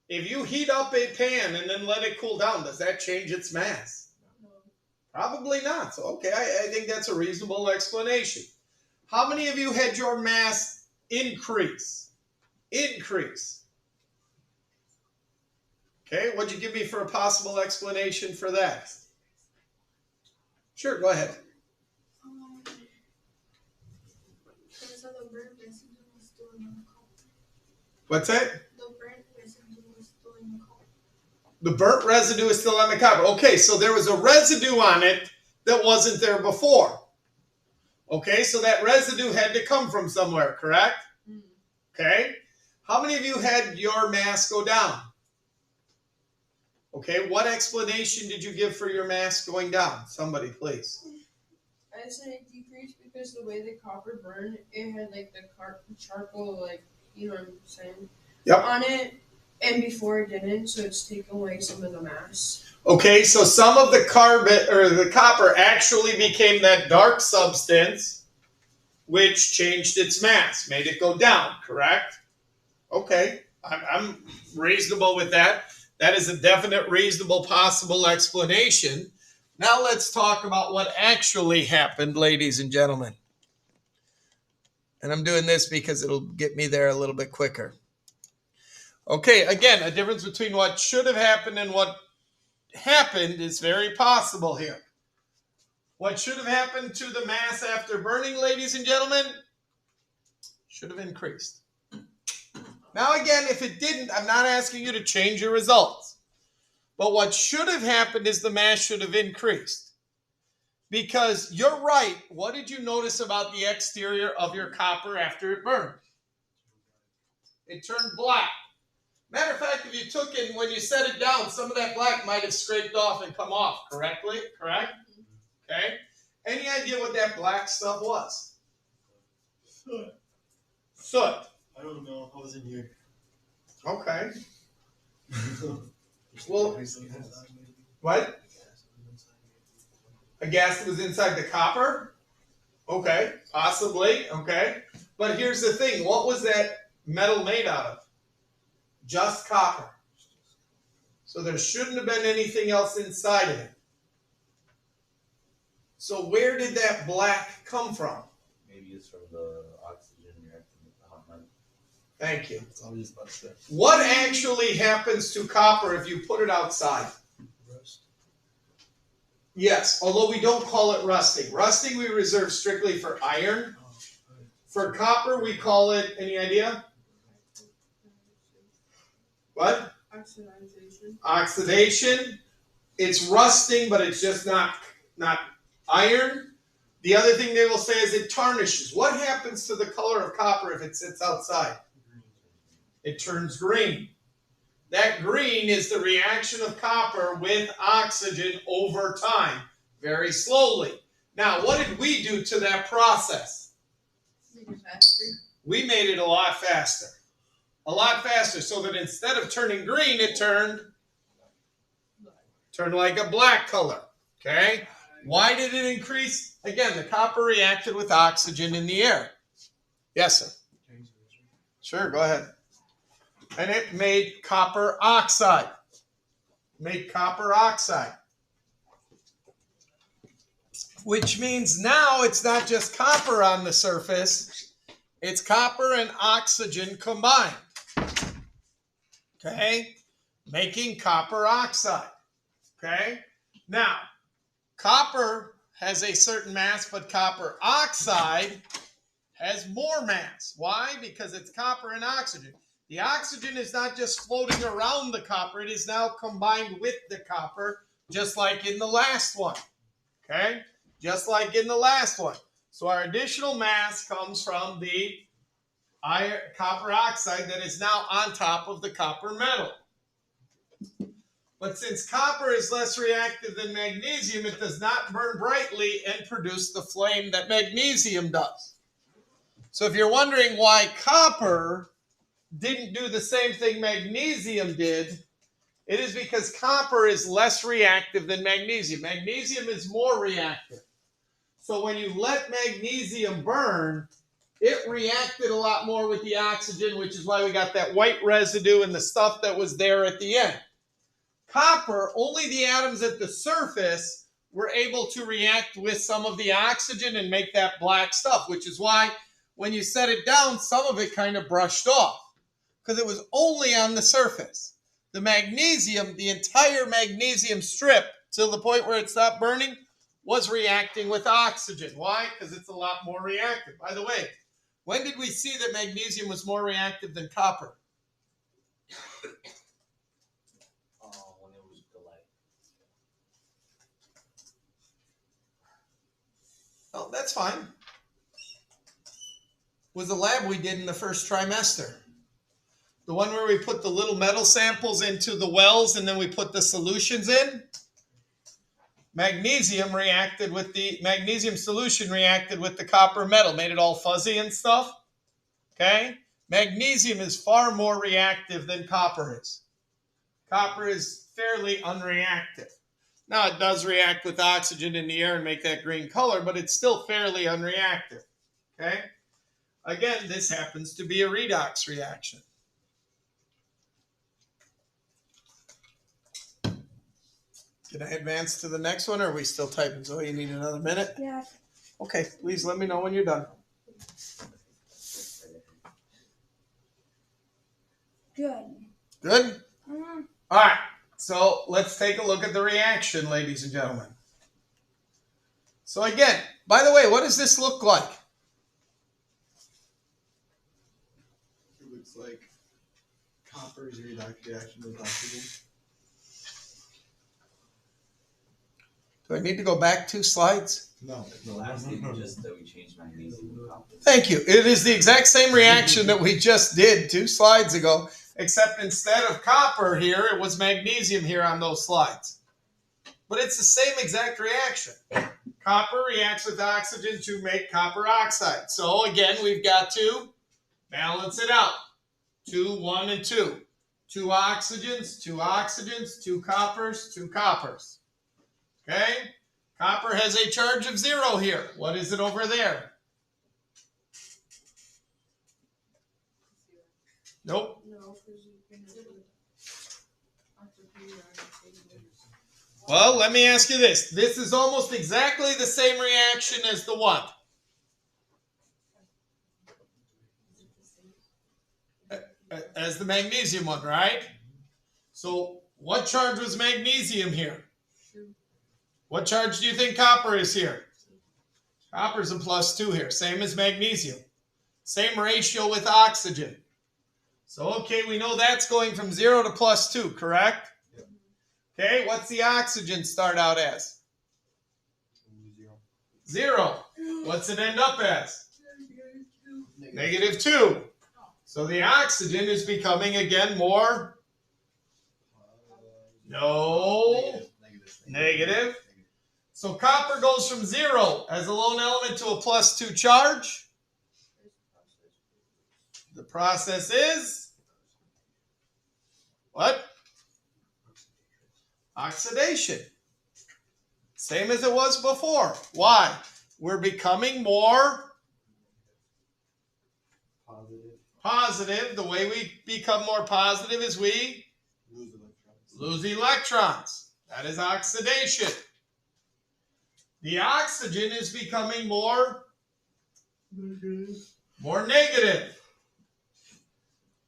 If you heat up a pan and then let it cool down, does that change its mass? No. Probably not. So, okay, I think that's a reasonable explanation. How many of you had your mass increase? Increase. Okay, what'd you give me for a possible explanation for that? Sure, go ahead. Because of the burnt residue was still in the copper. What's that? The burnt residue was still in the copper. The burnt residue is still on the copper. Okay, so there was a residue on it that wasn't there before. Okay, so that residue had to come from somewhere, correct? Mm. Okay. How many of you had your mass go down? Okay, what explanation did you give for your mass going down? Somebody, please. I said it decreased because the way the copper burned, it had like the charcoal, like, you know what I'm saying, Yep. on it, and before it didn't, so it's taken away some of the mass. Okay, so some of the carbon or the copper actually became that dark substance, which changed its mass, made it go down, correct? Okay, I'm reasonable with that. That is a definite, reasonable, possible explanation. Now let's talk about what actually happened, ladies and gentlemen. And I'm doing this because it'll get me there a little bit quicker. Okay, again, a difference between what should have happened and what happened is very possible here. What should have happened to the mass after burning, ladies and gentlemen, should have increased. Now again, if it didn't, I'm not asking you to change your results. But what should have happened is the mass should have increased. Because you're right, what did you notice about the exterior of your copper after it burned? It turned black. Matter of fact, if you took it, when you set it down, some of that black might have scraped off and come off correctly, correct? Okay. Any idea what that black stuff was? Soot. Soot. I don't know. I was in here. Okay. Well, what? A gas that was inside the copper? Okay, possibly. Okay. But here's the thing. What was that metal made out of? Just copper. So there shouldn't have been anything else inside of it. So where did that black come from? Maybe it's from the oxygen reacting with the hot metal. Thank you. It's always about stuff. What actually happens to copper if you put it outside? Rust. Yes, although we don't call it rusting. Rusting we reserve strictly for iron. For copper we call it, any idea? What? Oxidization. Oxidation. It's rusting, but it's just not iron. The other thing they will say is it tarnishes. What happens to the color of copper if it sits outside? It turns green. That green is the reaction of copper with oxygen over time, very slowly. Now, what did we do to that process? Make it faster. We made it a lot faster. A lot faster, so that instead of turning green, it turned like a black color. Okay? Why did it increase? Again, the copper reacted with oxygen in the air. Yes, sir. Sure, go ahead. And it made copper oxide. Made copper oxide. Which means now it's not just copper on the surface, it's copper and oxygen combined. Okay? Making copper oxide. Okay? Now, copper has a certain mass, but copper oxide has more mass. Why? Because it's copper and oxygen. The oxygen is not just floating around the copper, it is now combined with the copper, just like in the last one. Okay? Just like in the last one. So our additional mass comes from the copper oxide that is now on top of the copper metal. But since copper is less reactive than magnesium, it does not burn brightly and produce the flame that magnesium does. So if you're wondering why copper didn't do the same thing magnesium did, it is because copper is less reactive than magnesium. Magnesium is more reactive. So when you let magnesium burn, it reacted a lot more with the oxygen, which is why we got that white residue and the stuff that was there at the end. Copper, only the atoms at the surface were able to react with some of the oxygen and make that black stuff, which is why when you set it down, some of it kind of brushed off because it was only on the surface. The magnesium, the entire magnesium strip, till the point where it stopped burning, was reacting with oxygen. Why? Because it's a lot more reactive. By the way, when did we see that magnesium was more reactive than copper? When it was the light. Oh, that's fine. Was the lab we did in the first trimester. The one where we put the little metal samples into the wells and then we put the solutions in. magnesium reacted with the magnesium solution reacted with the copper metal, made it all fuzzy and stuff. Okay? Magnesium is far more reactive than copper is. Copper is fairly unreactive. Now, it does react with oxygen in the air and make that green color, but it's still fairly unreactive. Okay? Again, this happens to be a redox reaction. Can I advance to the next one, or are we still typing? So you need another minute? Yeah. Okay, please let me know when you're done. Good. Good? Uh, All right, so let's take a look at the reaction, ladies and gentlemen. So again, by the way, what does this look like? It looks like copper's redox reaction with oxygen. Do I need to go back 2 slides? No. Last thing just that we changed magnesium to copper. Thank you. It is the exact same reaction that we just did 2 slides ago, except instead of copper here, it was magnesium here on those slides. But it's the same exact reaction. Copper reacts with oxygen to make copper oxide. So again, we've got to balance it out. 2, 1, and 2. 2 oxygens, 2 oxygens, 2 coppers, 2 coppers. Okay? Copper has a charge of 0 here. What is it over there? Nope. Well, let me ask you this. This is almost exactly the same reaction as the one. As the magnesium one, right? So what charge was magnesium here? What charge do you think copper is here? Copper's a +2 here, same as magnesium. Same ratio with oxygen. So, okay, we know that's going from 0 to +2, correct? Yep. Okay, what's the oxygen start out as? 0. What's it end up as? -2. So the oxygen is becoming, again, more? No. Negative. So copper goes from 0 as a lone element to a +2 charge. The process is what? Oxidation. Same as it was before. Why? We're becoming more positive. The way we become more positive is we lose electrons. That is oxidation. The oxygen is becoming more negative.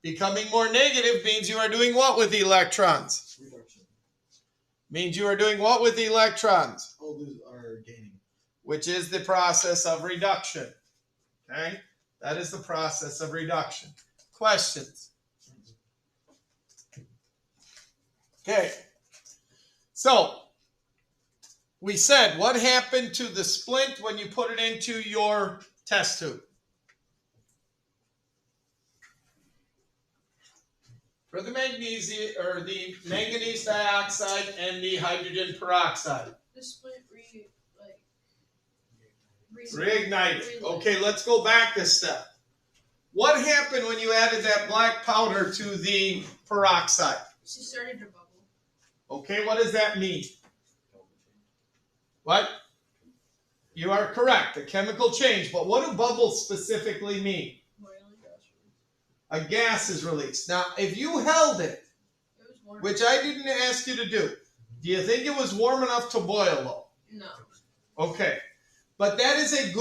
Becoming more negative means you are doing what with the electrons? Reduction. Means you are doing what with the electrons? Are gaining. Which is the process of reduction. Okay? That is the process of reduction. Questions? Okay. So, we said, what happened to the splint when you put it into your test tube? For the magnesium, or the manganese dioxide and the hydrogen peroxide. The split Reignited. Okay, let's go back a step. What happened when you added that black powder to the peroxide? She started to bubble. Okay, what does that mean? What? You are correct, a chemical change. But what do bubbles specifically mean? A gas is released. Now, if you held it, which I didn't ask you to do you think it was warm enough to boil though? No. Okay. But that is a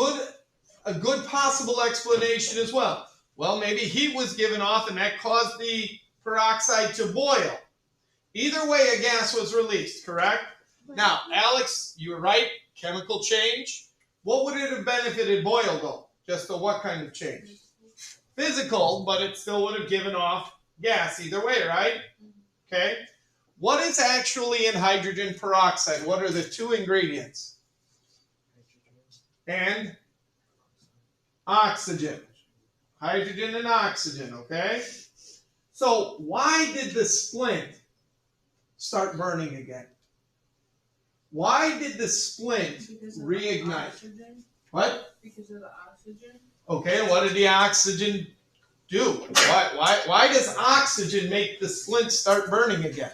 good possible explanation as well. Well, maybe heat was given off and that caused the peroxide to boil. Either way, a gas was released, correct? Now, Alex, you were right. Chemical change. What would it have been if it had boiled though? Just a what kind of change? Physical, but it still would have given off gas either way, right? Okay. What is actually in hydrogen peroxide? What are the 2 ingredients? And oxygen. Hydrogen and oxygen, okay? So why did the splint start burning again? Why did the splint Because of the reignite? oxygen. What? Because of the oxygen. Okay, and what did the oxygen do? Why does oxygen make the splint start burning again?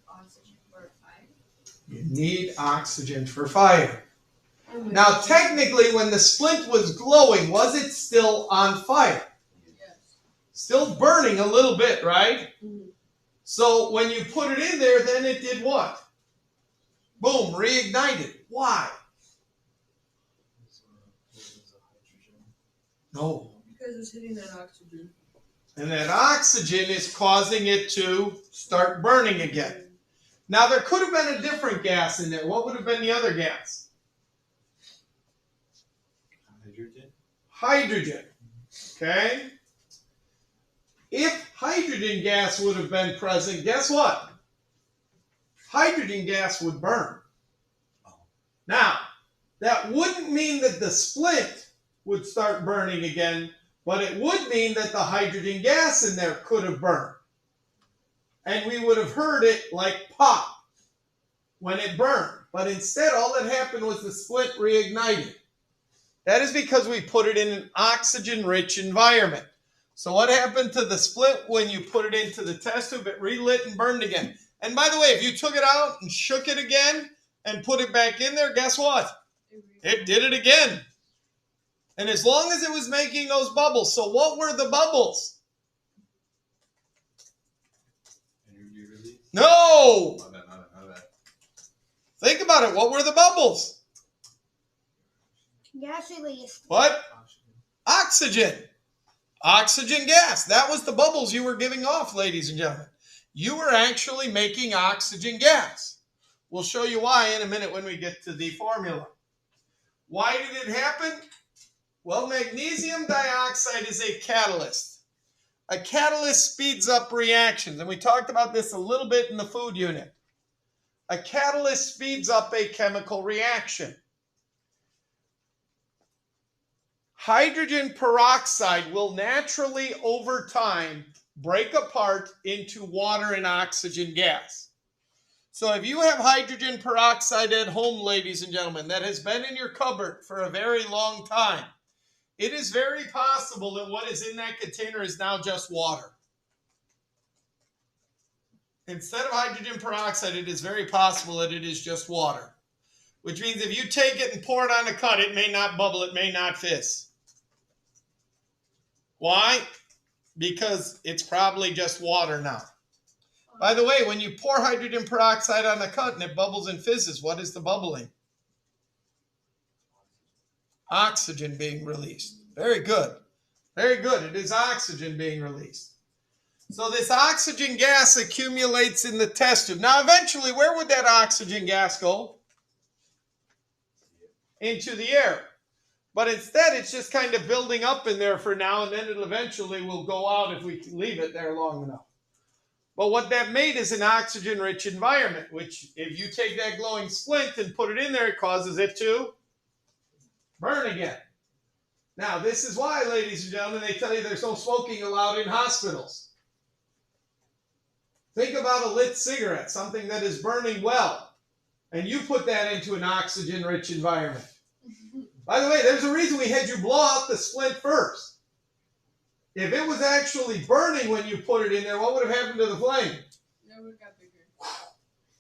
Oxygen for fire. You need oxygen for fire. Now, technically, when the splint was glowing, was it still on fire? Yes. Still burning a little bit, right? Mhm. So when you put it in there, then it did what? Boom, reignited. Why? No. Because it's hitting that oxygen. And that oxygen is causing it to start burning again. Now, there could have been a different gas in there. What would have been the other gas? Hydrogen. Hydrogen. Okay? If hydrogen gas would have been present, guess what? Hydrogen gas would burn. Now, that wouldn't mean that the splint would start burning again, but it would mean that the hydrogen gas in there could have burned. And we would have heard it like pop when it burned. But instead, all that happened was the splint reignited. That is because we put it in an oxygen-rich environment. So what happened to the splint when you put it into the test tube? It relit and burned again. And by the way, if you took it out and shook it again and put it back in there, guess what? It did it again. And as long as it was making those bubbles. So what were the bubbles? Energy release. No! My bad. Think about it. What were the bubbles? Gas release. What? Oxygen. Oxygen gas. That was the bubbles you were giving off, ladies and gentlemen. You were actually making oxygen gas. We'll show you why in a minute when we get to the formula. Why did it happen? Well, magnesium dioxide is a catalyst. A catalyst speeds up reactions, and we talked about this a little bit in the food unit. A catalyst speeds up a chemical reaction. Hydrogen peroxide will naturally, over time, break apart into water and oxygen gas. So if you have hydrogen peroxide at home, ladies and gentlemen, that has been in your cupboard for a very long time, it is very possible that what is in that container is now just water. Instead of hydrogen peroxide, it is very possible that it is just water. Which means if you take it and pour it on a cut, it may not bubble, it may not fizz. Why? Because it's probably just water now. By the way, when you pour hydrogen peroxide on a cut and it bubbles and fizzes, what is the bubbling? Oxygen being released. Very good. Very good. It is oxygen being released. So this oxygen gas accumulates in the test tube. Now, eventually, where would that oxygen gas go? Into the air. But instead, it's just kind of building up in there for now, and then it eventually will go out if we leave it there long enough. But what that made is an oxygen-rich environment, which if you take that glowing splint and put it in there, it causes it to burn again. Now, this is why, ladies and gentlemen, they tell you there's no smoking allowed in hospitals. Think about a lit cigarette, something that is burning well, and you put that into an oxygen-rich environment. By the way, there's a reason we had you blow out the splint first. If it was actually burning when you put it in there, what would have happened to the flame? It would have got bigger.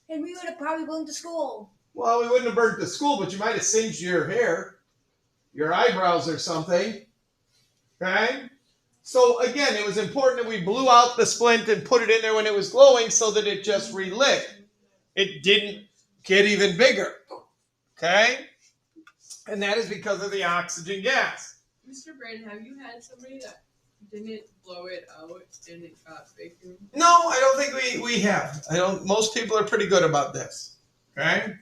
And we would have probably gone to school. Well, we wouldn't have burnt the school, but you might have singed your hair, your eyebrows or something. Okay? So again, it was important that we blew out the splint and put it in there when it was glowing so that it just relit. It didn't get even bigger. Okay? And that is because of the oxygen gas. Mr. Brandon, have you had somebody that didn't blow it out and it got bigger? No, I don't think we have. Most people are pretty good about this. Okay?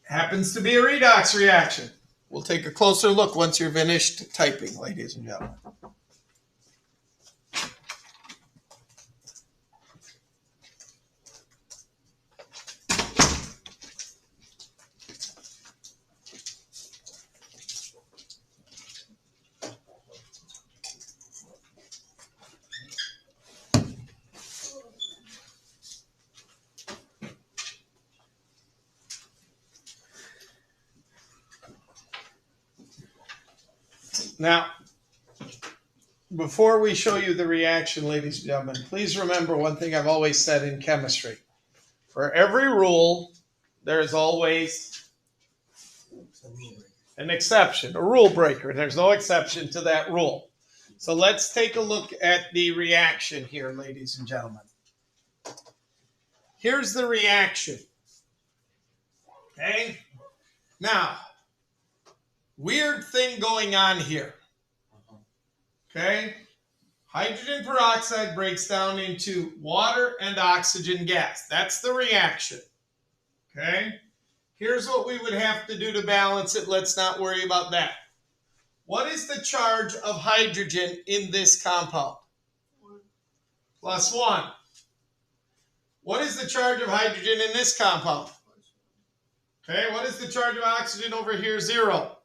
Happens to be a redox reaction. We'll take a closer look once you're finished typing, ladies and gentlemen. Now, before we show you the reaction, ladies and gentlemen, please remember one thing I've always said in chemistry. For every rule, there's always an exception, a rule breaker. There's no exception to that rule. So let's take a look at the reaction here, ladies and gentlemen. Here's the reaction. Okay? Now, weird thing going on here. Okay? Hydrogen peroxide breaks down into water and oxygen gas. That's the reaction. Okay? Here's what we would have to do to balance it. Let's not worry about that. What is the charge of hydrogen in this compound? +1. What is the charge of hydrogen in this compound? Okay, what is the charge of oxygen over here? 0.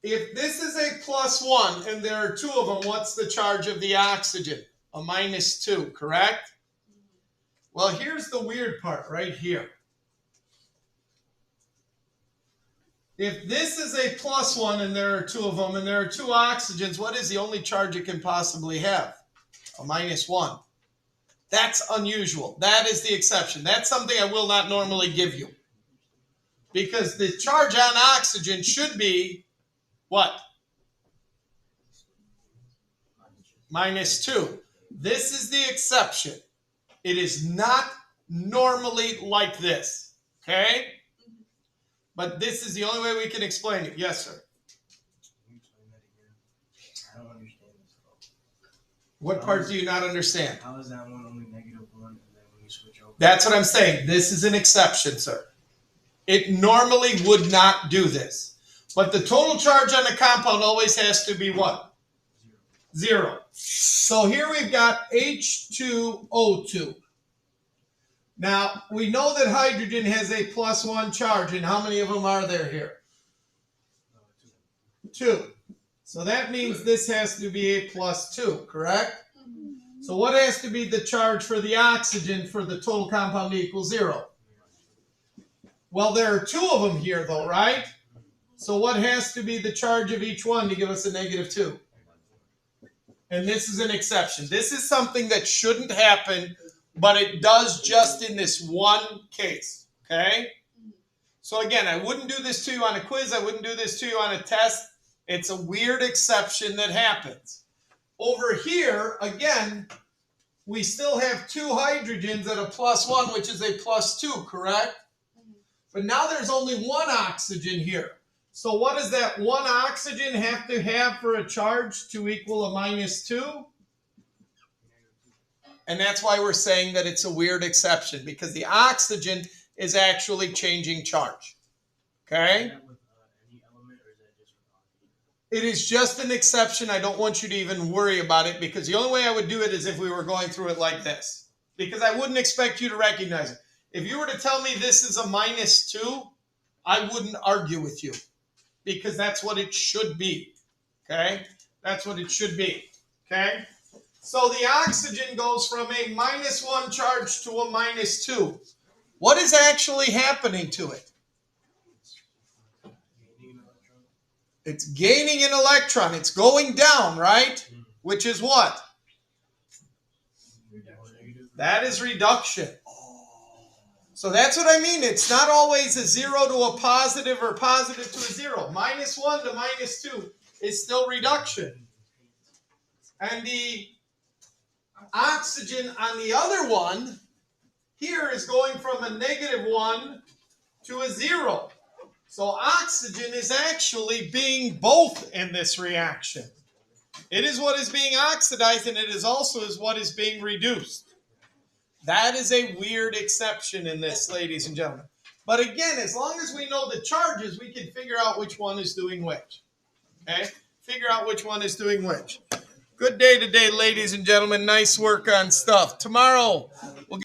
If this is a +1 and there are 2 of them, what's the charge of the oxygen? A -2, correct? Well, here's the weird part right here. If this is a +1 and there are 2 of them and there are 2 oxygens, what is the only charge it can possibly have? A -1. That's unusual. That is the exception. That's something I will not normally give you. Because the charge on oxygen should be what? -2. This is the exception. It is not normally like this. Okay? But this is the only way we can explain it. Yes, sir. Can you explain that again? I don't understand this at all. What part do you not understand? How is that one only -1 and then when you switch over? That's what I'm saying. This is an exception, sir. It normally would not do this. But the total charge on the compound always has to be what? 0. So here we've got H2O2. Now, we know that hydrogen has a +1 charge, and how many of them are there here? 2. So that means this has to be a +2, correct? So what has to be the charge for the oxygen for the total compound to equal 0? Well, there are 2 of them here, though, right? So what has to be the charge of each one to give us a -2? And this is an exception. This is something that shouldn't happen, but it does just in this one case, okay? So again, I wouldn't do this to you on a quiz. I wouldn't do this to you on a test. It's a weird exception that happens. Over here, again, we still have 2 hydrogens at a +1, which is a +2, correct? But now there's only 1 oxygen here. So what does that 1 oxygen have to have for a charge to equal a -2? And that's why we're saying that it's a weird exception, because the oxygen is actually changing charge. Okay? Is that with any element, or is that just with oxygen? It is just an exception. I don't want you to even worry about it, because the only way I would do it is if we were going through it like this. Because I wouldn't expect you to recognize it. If you were to tell me this is a -2, I wouldn't argue with you, because that's what it should be. Okay? That's what it should be. Okay? So the oxygen goes from a -1 charge to a -2. What is actually happening to it? Gaining an electron? It's gaining an electron. It's going down, right? Which is what? That is reduction. So that's what I mean. It's not always a 0 to a positive or positive to a 0. -1 to -2 is still reduction. And the oxygen on the other one here is going from a -1 to a 0. So oxygen is actually being both in this reaction. It is what is being oxidized, and it is also what is being reduced. That is a weird exception in this, ladies and gentlemen. But again, as long as we know the charges, we can figure out which one is doing which. Okay? Figure out which one is doing which. Good day today, ladies and gentlemen. Nice work on stuff. Tomorrow, we'll